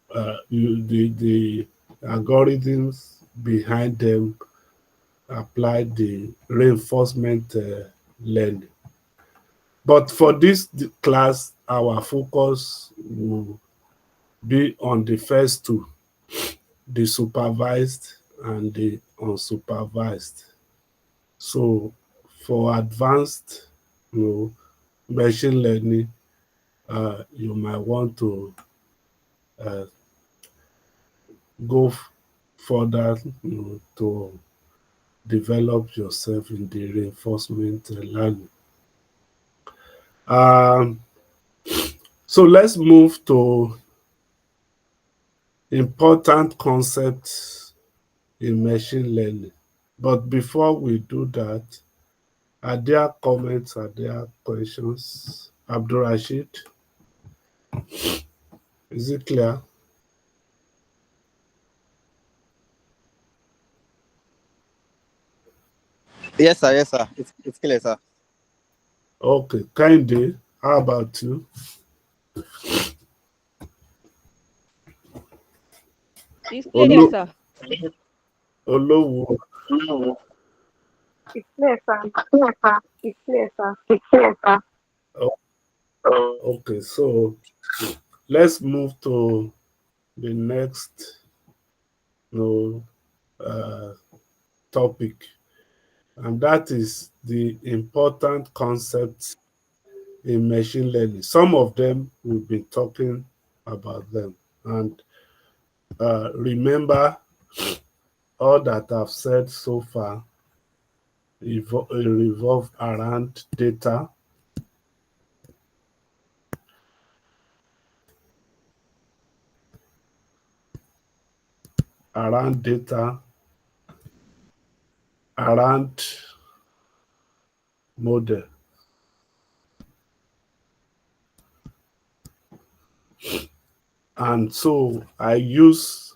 the algorithms behind them apply the reinforcement learning. But for this class, our focus will be on the first two, the supervised and the unsupervised. So for advanced, machine learning, you might want to uh, go further, to develop yourself in the reinforcement learning. Um, so let's move to important concepts in machine learning. But before we do that, are there comments? Are there questions? Abdul Rashid, is it clear? Yes, sir. Yes, sir. It's clear, sir. Okay, Kinde, how about you? It's Olo, clear, Yes. sir. Olowo, It's clear, sir. It's clear, sir. oh, okay, so let's move to the next, you uh, topic, and that is the important concepts in machine learning. Some of them we've been talking about them, and remember all that I've said so far revolve around data, around model. And so I use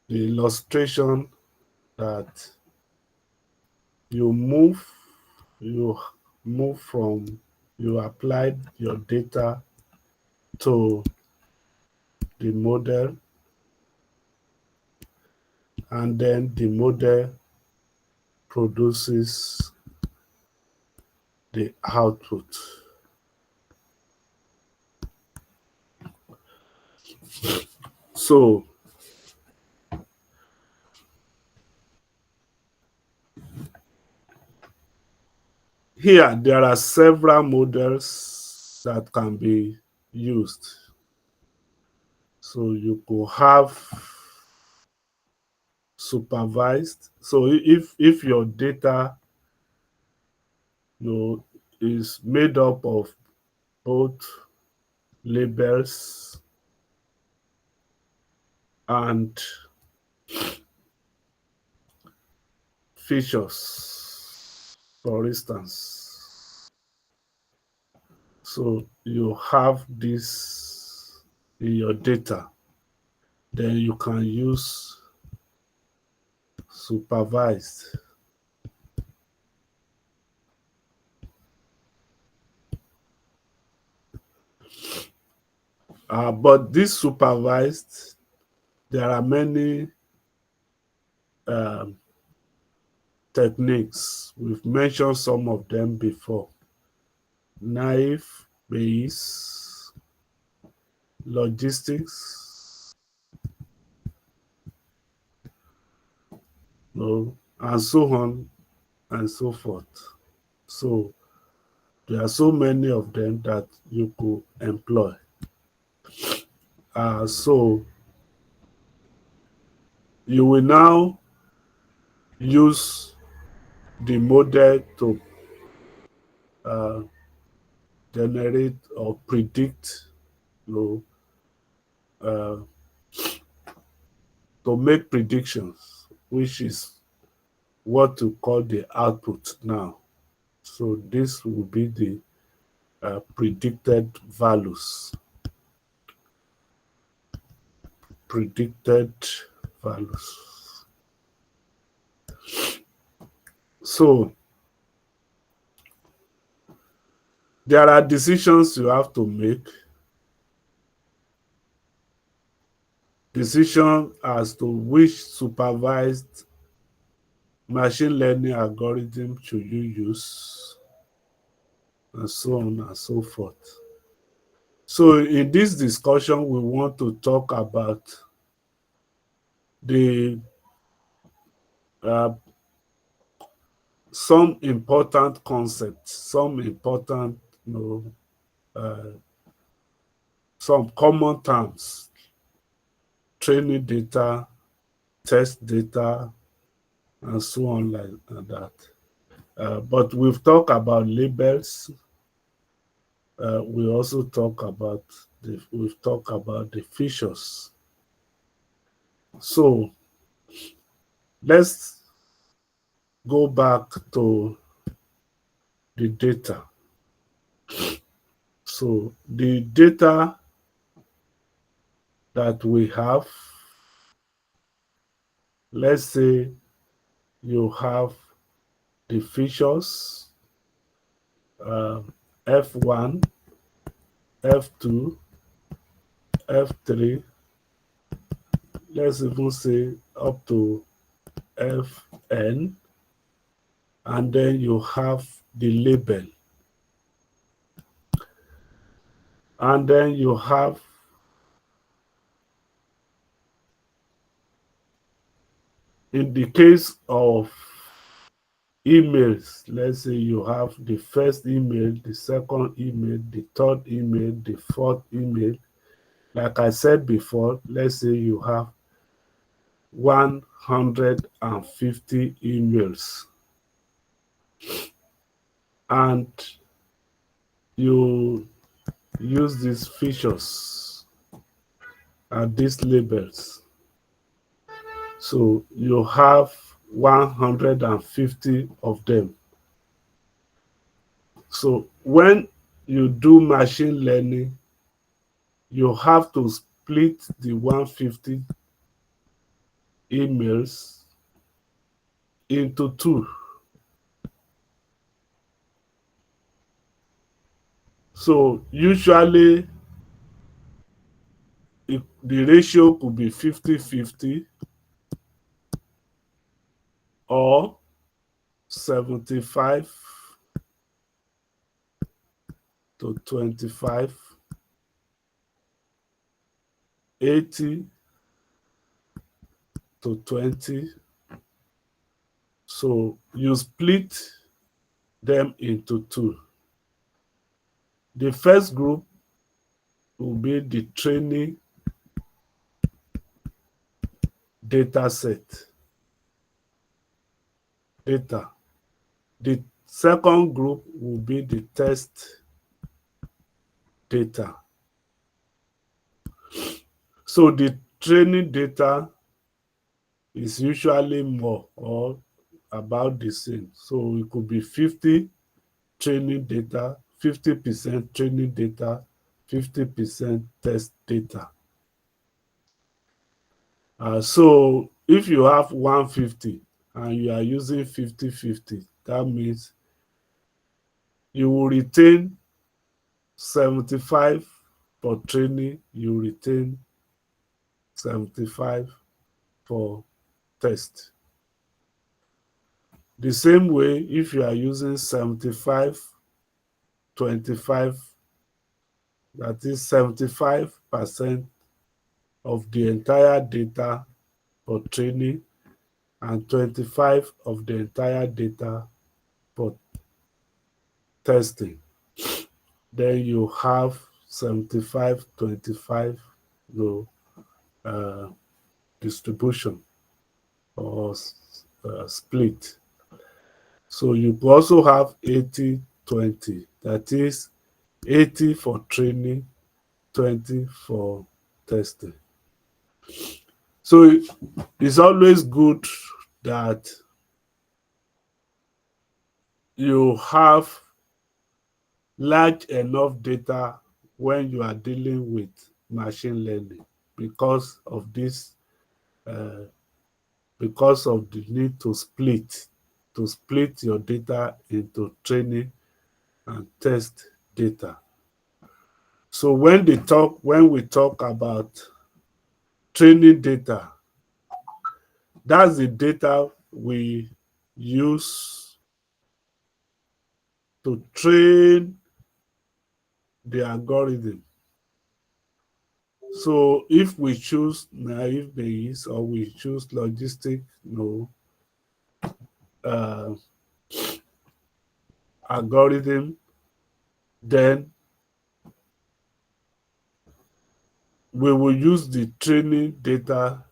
the illustration that you move, you move from, you applied your data to the model, and then the model produces the output. So here there are several models that can be used. So you could have supervised. So if your data, is made up of both labels and features, for instance. So you have this in your data, then you can use supervised. But this supervised, there are many um, techniques. We've mentioned some of them before. Naive Bayes, logistics, no, and so on and so forth. So there are so many of them that you could employ. So you will now use the model to uh, generate or predict, you know, to make predictions, which is what to call the output now. So this will be the predicted values. Predicted values. So there are decisions you have to make. Decision as to which supervised machine learning algorithm should you use, and so on and so forth. So in this discussion, we want to talk about the some important concepts, some important, some common terms: training data, test data, and so on like that. But we've talked about labels. We also talk about we've talked about the features. So let's go back to the data. So the data that we have, let's say you have the features F1, F2, F3, let's even say up to Fn, and then you have the label, and then you have in the case of emails, let's say you have the first email, the second email, the third email, the fourth email. Like I said before, let's say you have 150 emails, and you use these features and these labels. So you have 150 of them. So when you do machine learning, you have to split the 150 emails into two. So usually the ratio could be 50-50 or 75 to 25, 80 to 20. So you split them into two. The first group will be the training data set. The Second group will be the test data. So the training data is usually more or about the same. So it could be 50 training data, 50% training data, 50% test data. So if you have 150 and you are using 50-50, that means you will retain 75 for training, you retain 75 for test. The same way, if you are using 75-25, that is 75% of the entire data for training and 25 of the entire data for testing. Then you have 75-25 distribution or split. So you also have 80-20, that is 80 for training, 20 for testing. So it's always good that you have large enough data when you are dealing with machine learning because of this, because of the need to split your data into training and test data. So when we talk about training data, that's the data we use to train the algorithm. So if we choose naive Bayes or we choose logistic uh, algorithm, then we will use the training data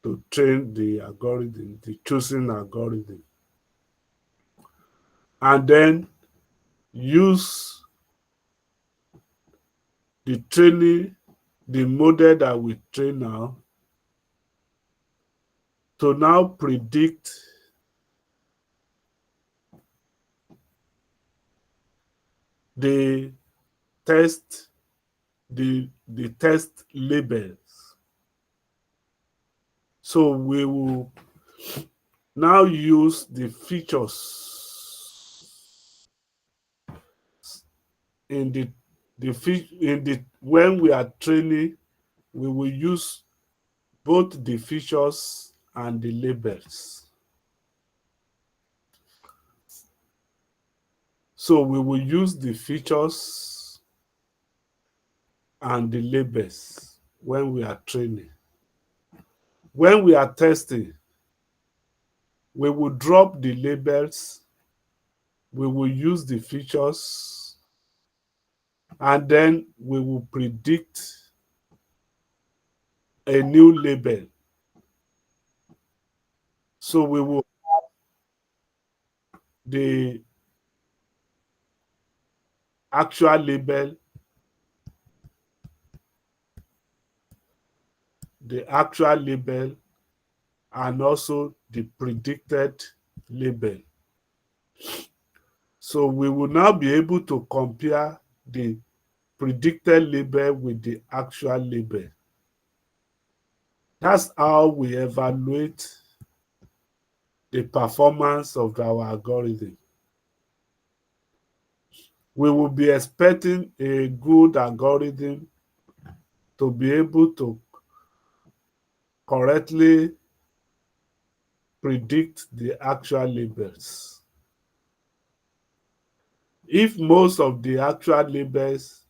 to train the algorithm, the chosen algorithm, and then use the training, the model that we train now, to now predict the test, the test labels. So we will now use the features in when we are training, we will use both the features and the labels. So we will use the features and the labels when we are training. When we are testing, we will drop the labels, we will use the features, and then we will predict a new label. So we will the actual label, and also the predicted label. So we will now be able to compare the predicted label with the actual label. That's how we evaluate the performance of our algorithm. We will be expecting a good algorithm to be able to correctly predict the actual labels. If most of the actual labels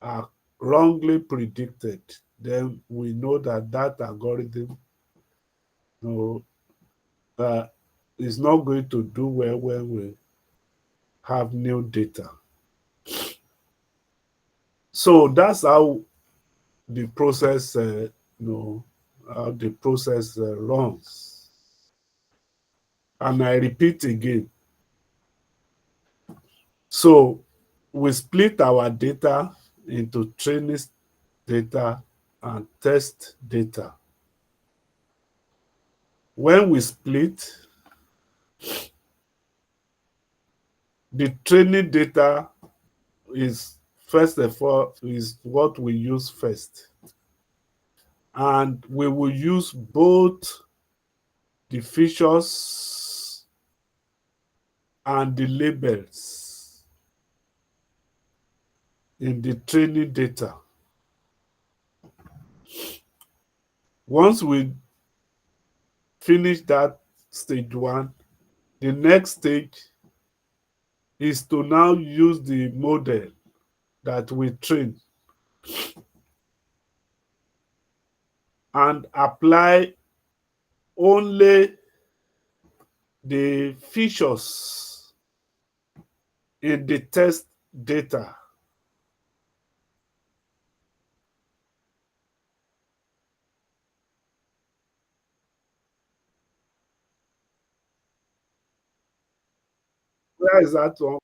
are wrongly predicted, then we know that that algorithm is not going to do well when we have new data. So that's how the process, runs. And I repeat again, So we split our data into training data and test data. When we split, the training data is first of all is what we use first. And we will use both the features and the labels in the training data. Once we finish that stage one, the next stage is to now use the model that we train and apply only the features in the test data. Where is that one?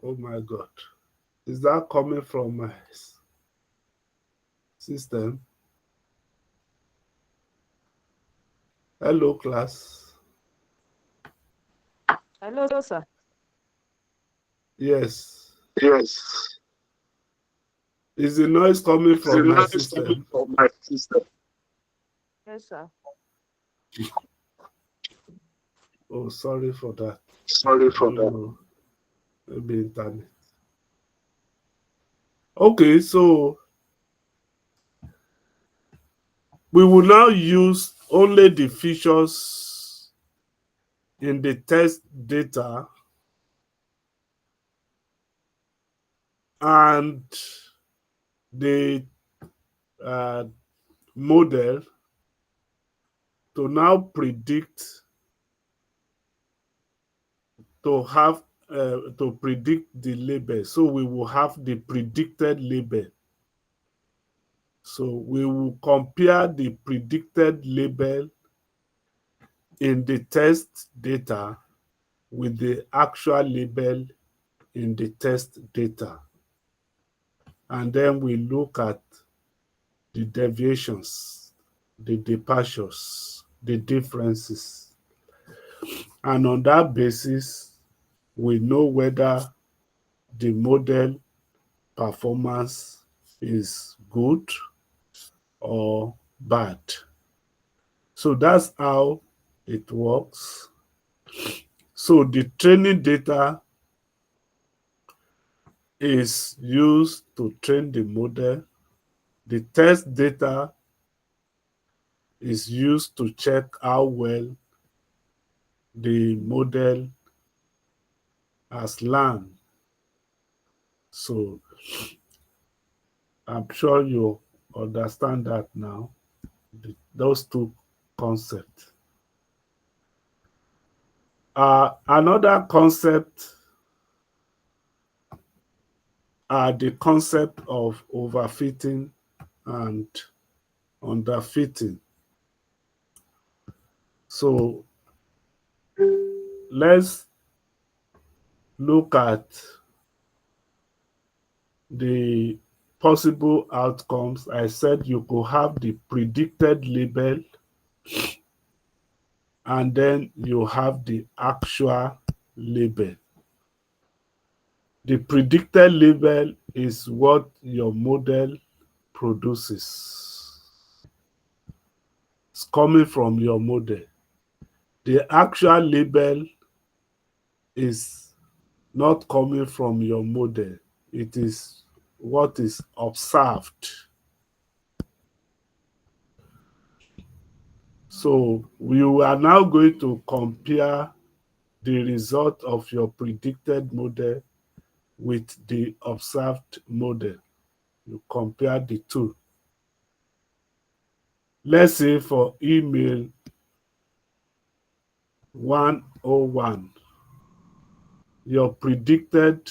Oh my God. Is that coming from my system? Hello, class. Hello, sir. Yes. Yes. Is the noise coming Is the from my noise coming system? from my system? Yes, sir. Oh, sorry for that. Sorry I for don't that. know. Maybe internet. Okay, so we will now use only the features in the test data and the uh, model to now predict to have to predict the label. So we will have the predicted label. So we will compare the predicted label in the test data with the actual label in the test data. And then we look at the deviations, the departures, the differences. And on that basis, we know whether the model performance is good or bad. So that's how it works. So the training data is used to train the model. The test data is used to check how well the model has learned. So I'm sure you understand that now, those two concepts. Another concept are the concept of overfitting and underfitting. So let's look at the possible outcomes. I said you could have the predicted label and then you have the actual label. The predicted label is what your model produces. It's coming from your model. The actual label is not coming from your model. It is what is observed. So we are now going to compare the result of your predicted model with the observed model. You compare the two. Let's say for email 101, you predicted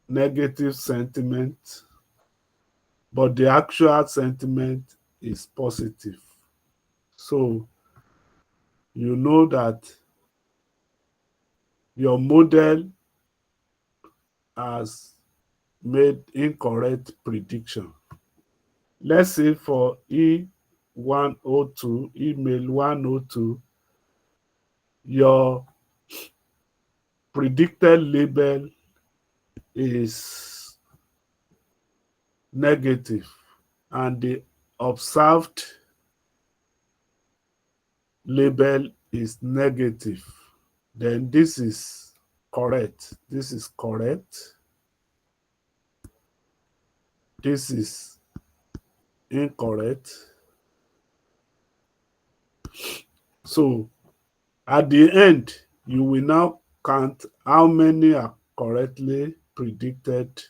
negative sentiment but the actual sentiment is positive. So you know that your model has made incorrect prediction. Let's say for E102, email 102, your predicted label is negative and the observed label is negative. Then this is correct. This is correct. This is incorrect. So at the end, you will now count how many are correctly predicted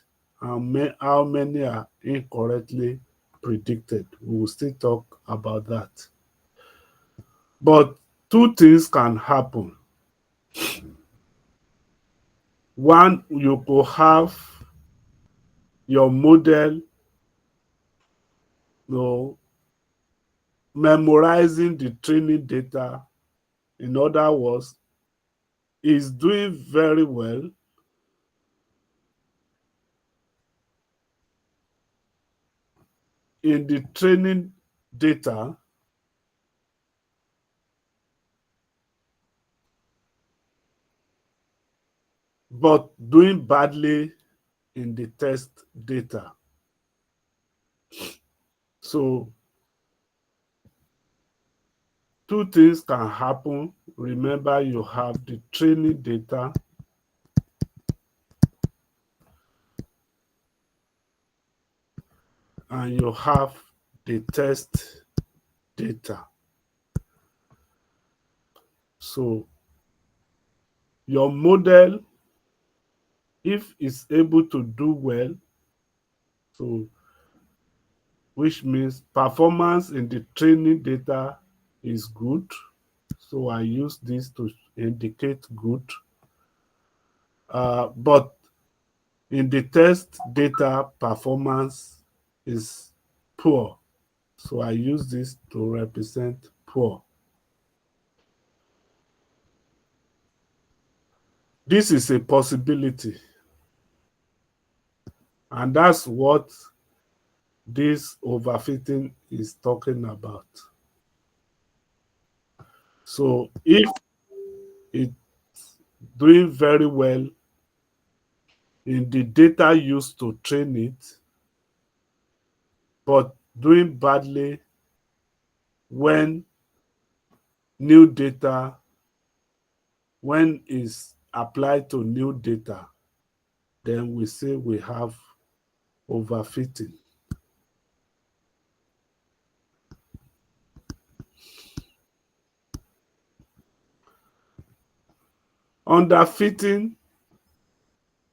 and how many are incorrectly predicted. We will still talk about that. But two things can happen. One, you could have your model, memorizing the training data. In other words, is doing very well in the training data, but doing badly in the test data. So two things can happen. Remember, you have the training data and you have the test data. So your model, if it's able to do well, so which means performance in the training data is good. So I use this to indicate good. But in the test data, performance is poor. So I use this to represent poor. This is a possibility. And that's what this overfitting is talking about. So if it's doing very well in the data used to train it, but doing badly when new data, when is applied to new data, then we say we have overfitting. Underfitting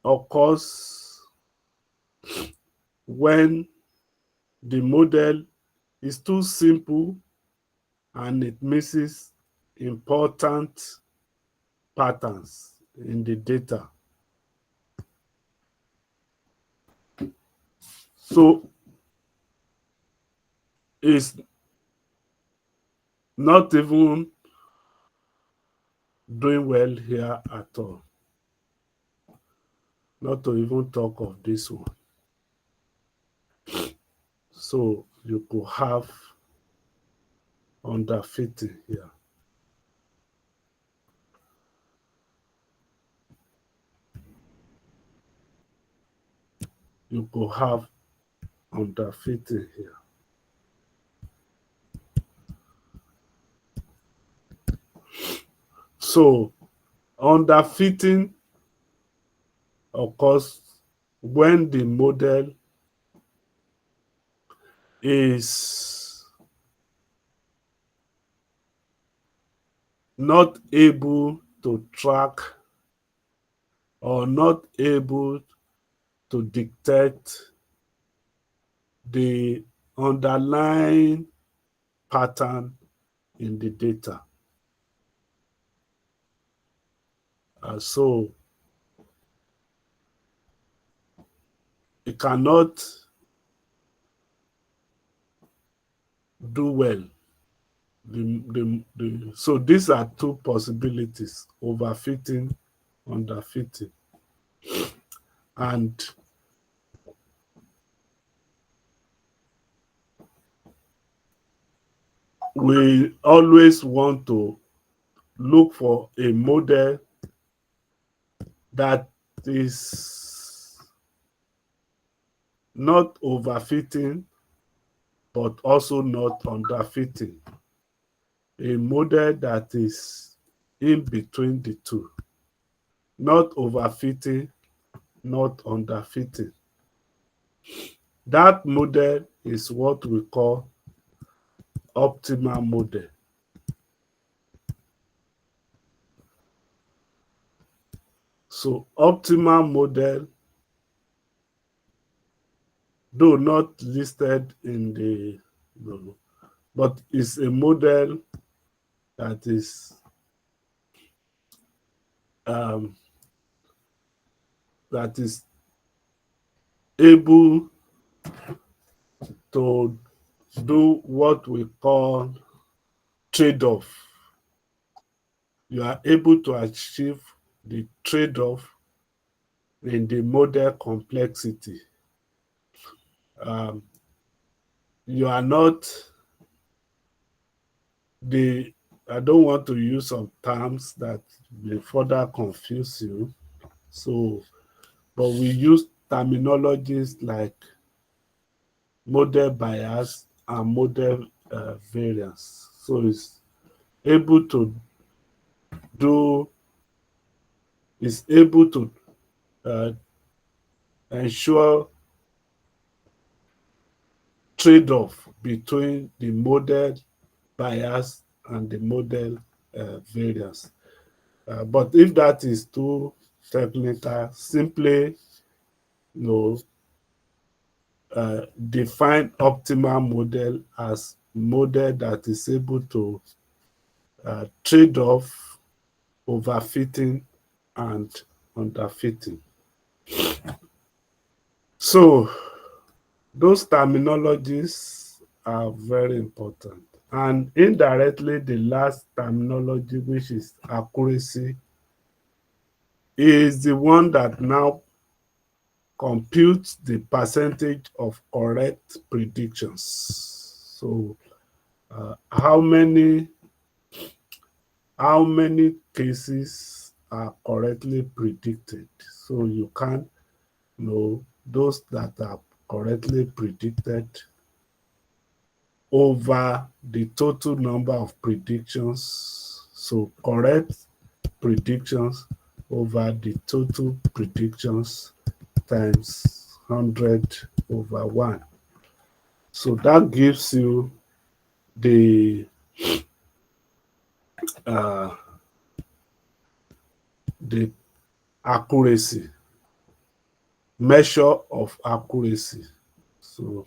occurs when the model is too simple and it misses important patterns in the data. So it's not even doing well here at all. Not to even talk of this one. So you could have underfitting here. You could have underfitting here. So underfitting occurs when the model is not able to track or not able to dictate the underlying pattern in the data. So it cannot do well. So these are two possibilities: overfitting, underfitting. And we always want to look for a model that is not overfitting but also not underfitting. A model that is in between the two, not overfitting, not underfitting. That model is what we call optimal model. So optimal model, though not listed in the, no, but is a model that is um, that is able to do what we call trade-off. You are able to achieve the trade-off in the model complexity. Um, you are not the, I don't want to use some terms that may further confuse you. So, but we use terminologies like model bias and model variance. So it's able to do, is able to uh, ensure trade-off between the model bias and the model variance. But if that is too technical, simply define optimal model as model that is able to trade off overfitting and underfitting. So those terminologies are very important. And indirectly, the last terminology, which is accuracy, is the one that now computes the percentage of correct predictions. So how many cases are correctly predicted? So you can know those that are correctly predicted over the total number of predictions. So correct predictions over the total predictions times 100 over 1. So that gives you the uh, the accuracy, measure of accuracy. So,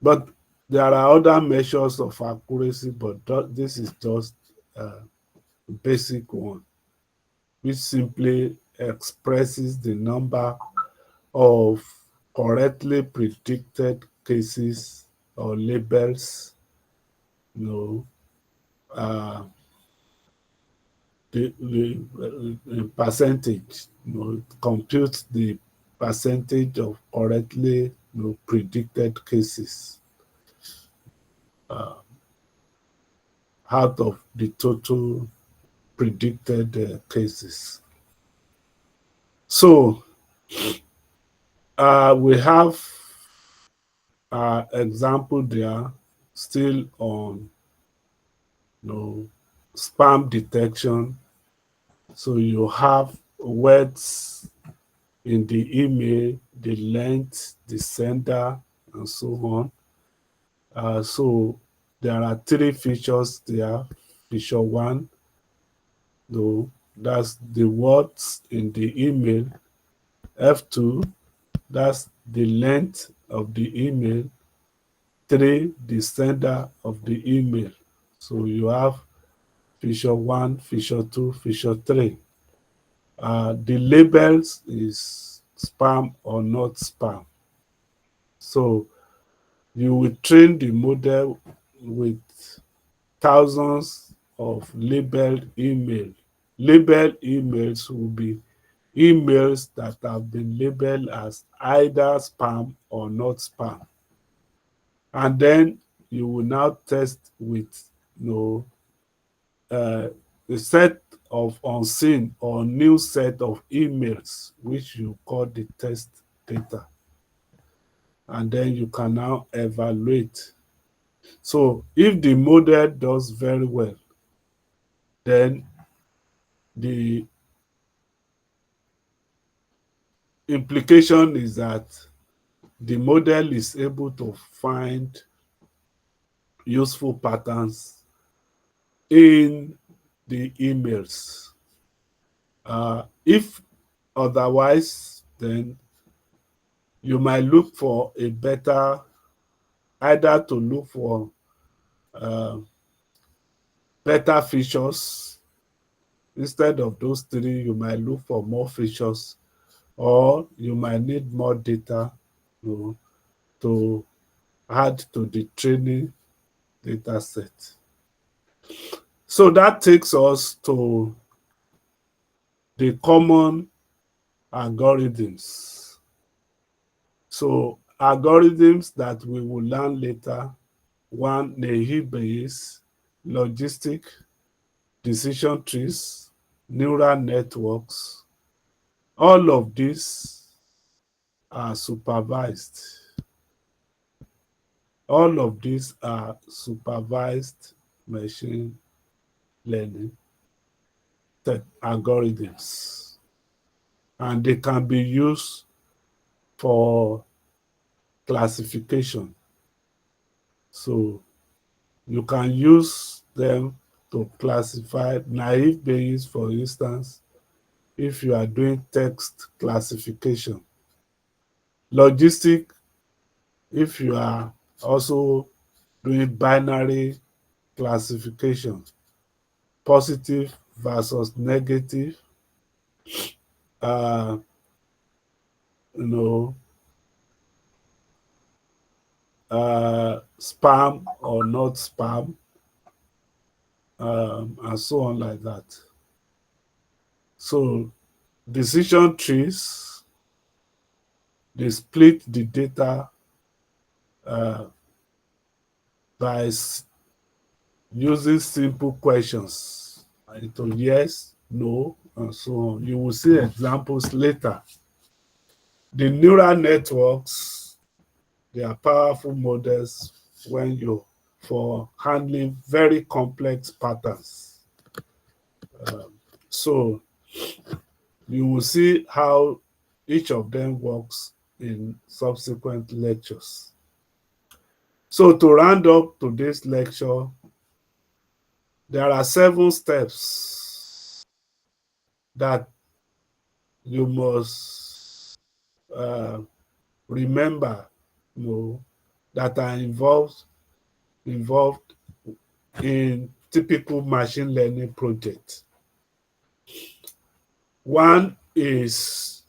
but there are other measures of accuracy, but this is just a basic one, which simply expresses the number of correctly predicted cases or labels, you know, uh, the percentage, compute the percentage of correctly predicted cases uh, out of the total predicted cases. So we have example there still on spam detection. So you have words in the email, the length, the sender, and so on. So there are three features there. Feature one, though, that's the words in the email. F2, that's the length of the email. 3, the sender of the email. So you have feature 1, feature 2, feature 3. The labels is spam or not spam. So You will train the model with thousands of labeled emails. Labeled emails will be emails that have been labeled as either spam or not spam. And then you will now test with a set of unseen or new set of emails, which you call the test data. And then you can now evaluate. So if the model does very well, then the implication is that the model is able to find useful patterns in the emails. If otherwise, then you might look for a better, either to look for uh, better features. Instead of those three, you might look for more features, or you might need more data to add to the training data set. So that takes us to the common algorithms. So algorithms that we will learn later: one, naive-bayes, logistic, decision trees, neural networks. All of these are supervised. All of these are supervised machine learning algorithms, and they can be used for classification. So you can use them to classify naive bayes, for instance, if you are doing text classification. Logistic, if you are also doing binary classification, positive versus negative, uh, you know, spam or not spam, and so on like that. So decision trees, they split the data by using simple questions into yes, no, and so on. You will see examples later. The neural networks, they are powerful models for handling very complex patterns. So you will see how each of them works in subsequent lectures. So to round up today's lecture, there are 7 steps that you must remember, that are involved in typical machine learning projects. One is,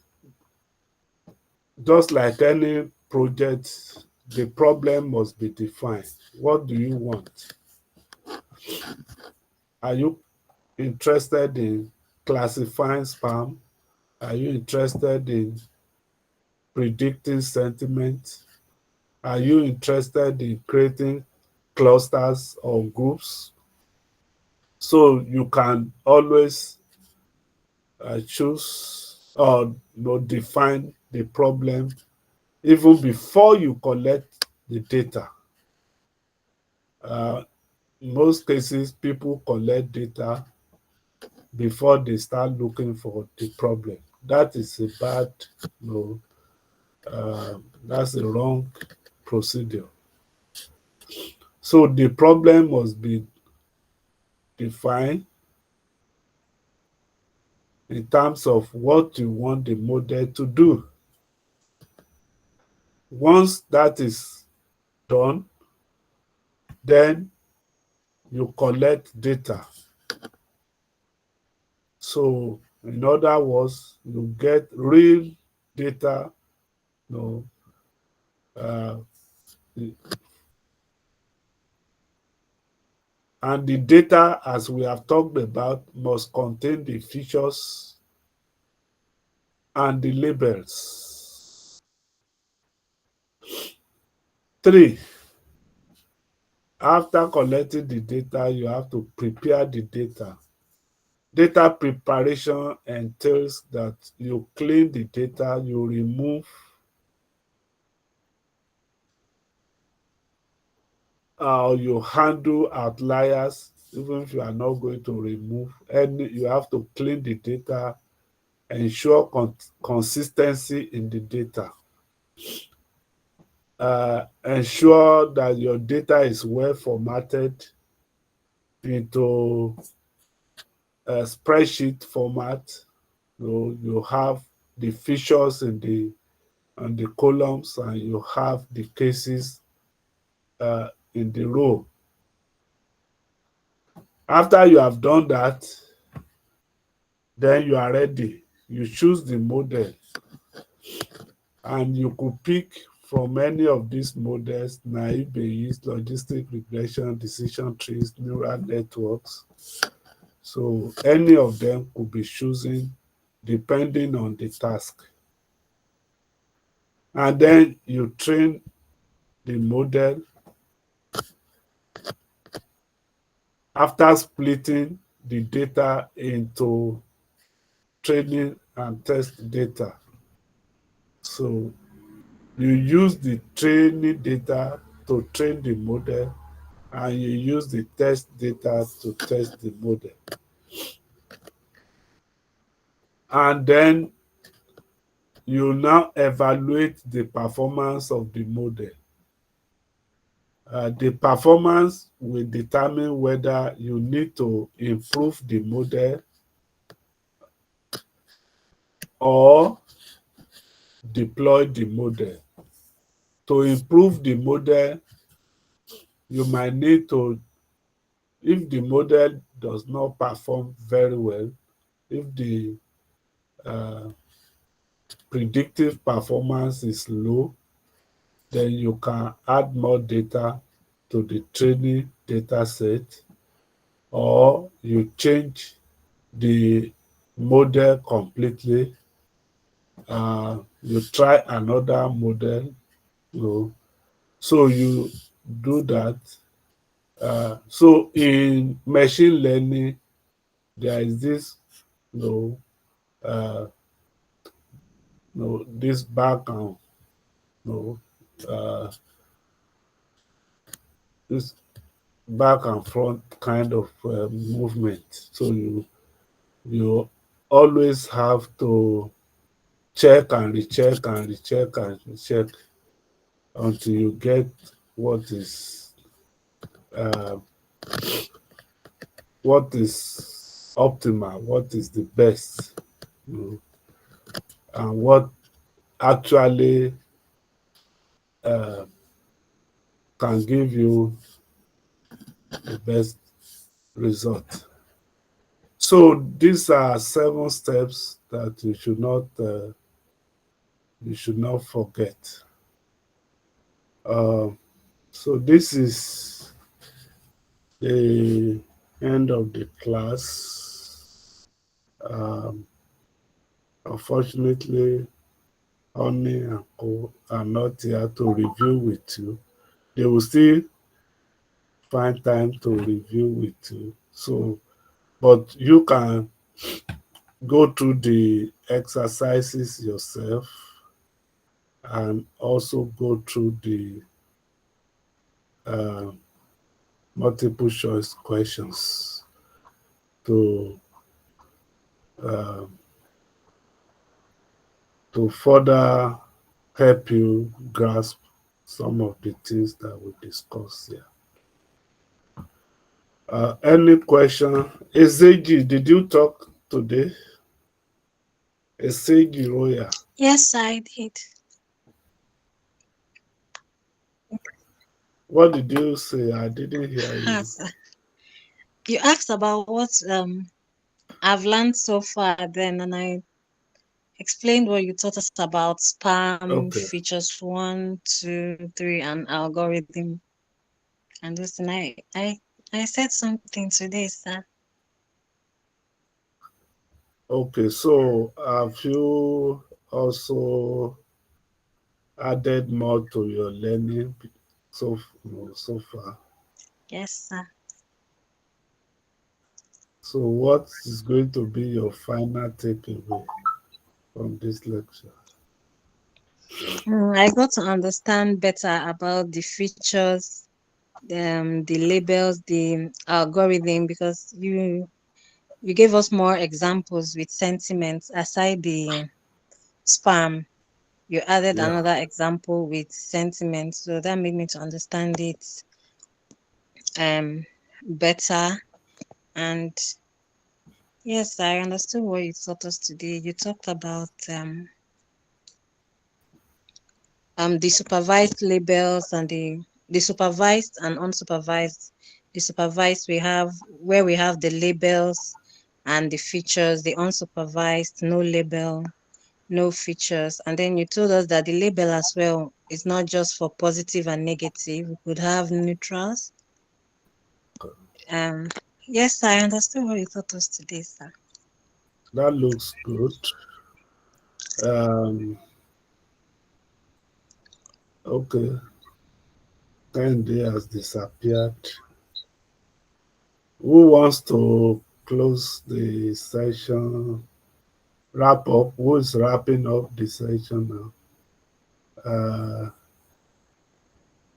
just like any project, the problem must be defined. What do you want? Are you interested in classifying spam? Are you interested in predicting sentiment? Are you interested in creating clusters or groups? So you can always choose or define the problem even before you collect the data. In most cases, people collect data before they start looking for the problem. That is a bad, that's a wrong procedure. So the problem must be defined in terms of what you want the model to do. Once that is done, then you collect data. So in other words, you get real data, And the data, as we have talked about, must contain the features and the labels. 3, after collecting the data, you have to prepare the data. Data preparation entails that you clean the data, you remove you handle outliers. Even if you are not going to remove any, you have to clean the data, ensure consistency in the data. Ensure that your data is well formatted into a spreadsheet format. You have the features in the columns, and you have the cases in the row. After you have done that, then you are ready. You choose the model, and you could pick from any of these models: naive Bayes, logistic regression, decision trees, neural networks. So any of them could be chosen depending on the task. And then you train the model. After splitting the data into training and test data. So you use the training data to train the model, and you use the test data to test the model. And then you now evaluate the performance of the model. The performance will determine whether you need to improve the model or deploy the model. To improve the model, you might need to, if the model does not perform very well, if the uh, predictive performance is low, then you can add more data to the training data set, or you change the model completely. You try another model. So you do that. So in machine learning, there is this, uh, this back and, uh, this back and front kind of movement. So you always have to check and recheck and recheck and recheck until you get what is uh, optimal, what is the best, and what actually uh, can give you the best result. So these are 7 steps that you should not forget. So this is the end of the class. Unfortunately, Honey and Co are not here to review with you. They will still find time to review with you. So, but you can go through the exercises yourself, and also go through the uh, multiple choice questions to uh, further help you grasp some of the things that we discussed here. Any question? Ezeji, did you talk today? Ezeji Roya. Yes, I did. What did you say? I didn't hear you. You asked about what I've learned so far then, and I explained what you taught us about spam Okay. features 1, 2, 3, and algorithm. And this, and I said something today, sir. Okay. So have you also added more to your learning so far? Yes, sir. So what is going to be your final takeaway from this lecture? I got to understand better about the features, the labels, the algorithm, because you gave us more examples with sentiments aside the spam. You added Yeah, another example with sentiments, so that made me to understand it um better. And yes, I understood what you taught us today. You talked about the supervised labels and the supervised and unsupervised. The supervised, we have where we have the labels and the features. The unsupervised, no label, no features. And then you told us that the label as well is not just for positive and negative. We could have neutrals. Um, yes, I understood what you taught us today, sir. that looks good. Um, okay, Candy has disappeared. Who wants to close the session? Wrap up. Who is wrapping up the session now? Uh,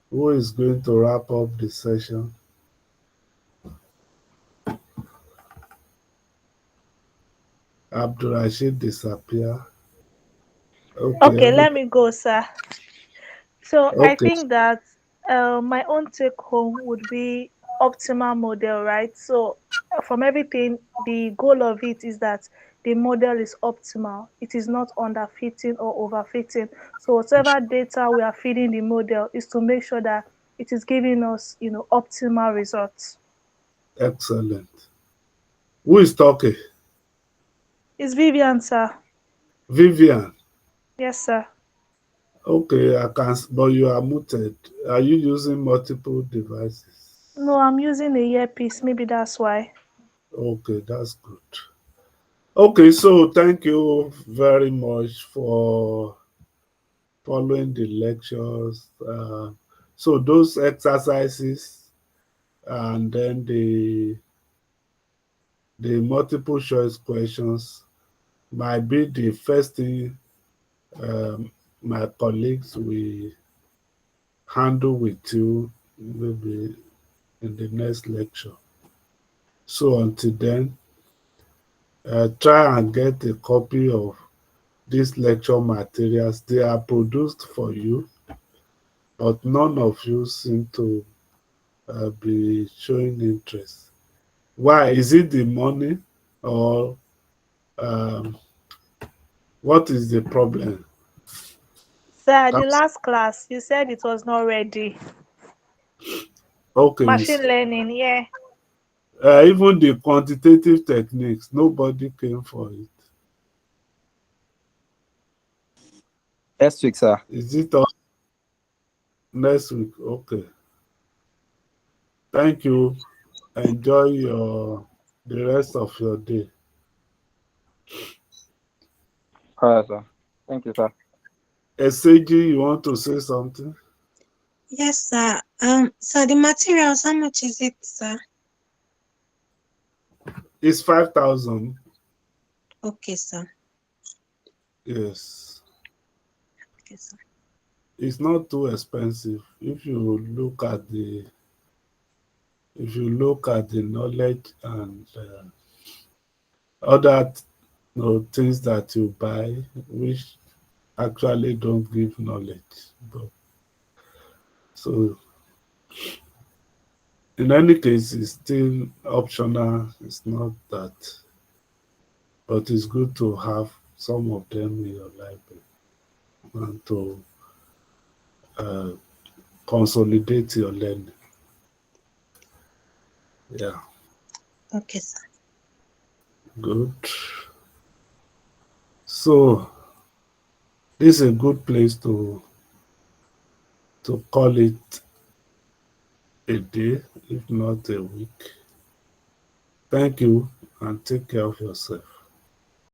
who is going to wrap up the session? Abdul Rashid disappear. Okay, Okay, let me go, sir. So I okay, think that my own take home would be optimal model, right? So from everything, the goal of it is that the model is optimal. It is not underfitting or overfitting. So whatever data we are feeding the model is to make sure that it is giving us, optimal results. excellent. Who is talking? It's Vivian, sir. Vivian. Yes, sir. Okay, I can, but you are muted. Are you using multiple devices? No, I'm using a earpiece. Maybe that's why. Okay, that's good. Okay, so thank you very much for following the lectures. So those exercises and then the multiple choice questions might be the first thing um, my colleagues will handle with you maybe in the next lecture. So until then, try and get a copy of these lecture materials. They are produced for you, but none of you seem to be showing interest. Why? Is it the money or um, what is the problem? Sir, the That's last class, you said it was not ready. okay. Machine learning, yeah. Even the quantitative techniques, nobody came for it. Next week, sir. Is it all next week? Okay. Thank you. Enjoy the rest of your day. All right, sir. Thank you, sir. Eseji, you want to say something? Yes, sir. So the materials, how much is it, sir? It's 5,000. Okay, sir. Yes. Okay, sir. It's not too expensive if you look at the knowledge and other things that you buy which actually don't give knowledge. But so in any case, it's still optional. It's not that, but it's good to have some of them in your library and to uh, consolidate your learning. Yeah, Okay, sir. good. So This is a good place to call it a day, if not a week. Thank you, and take care of yourself.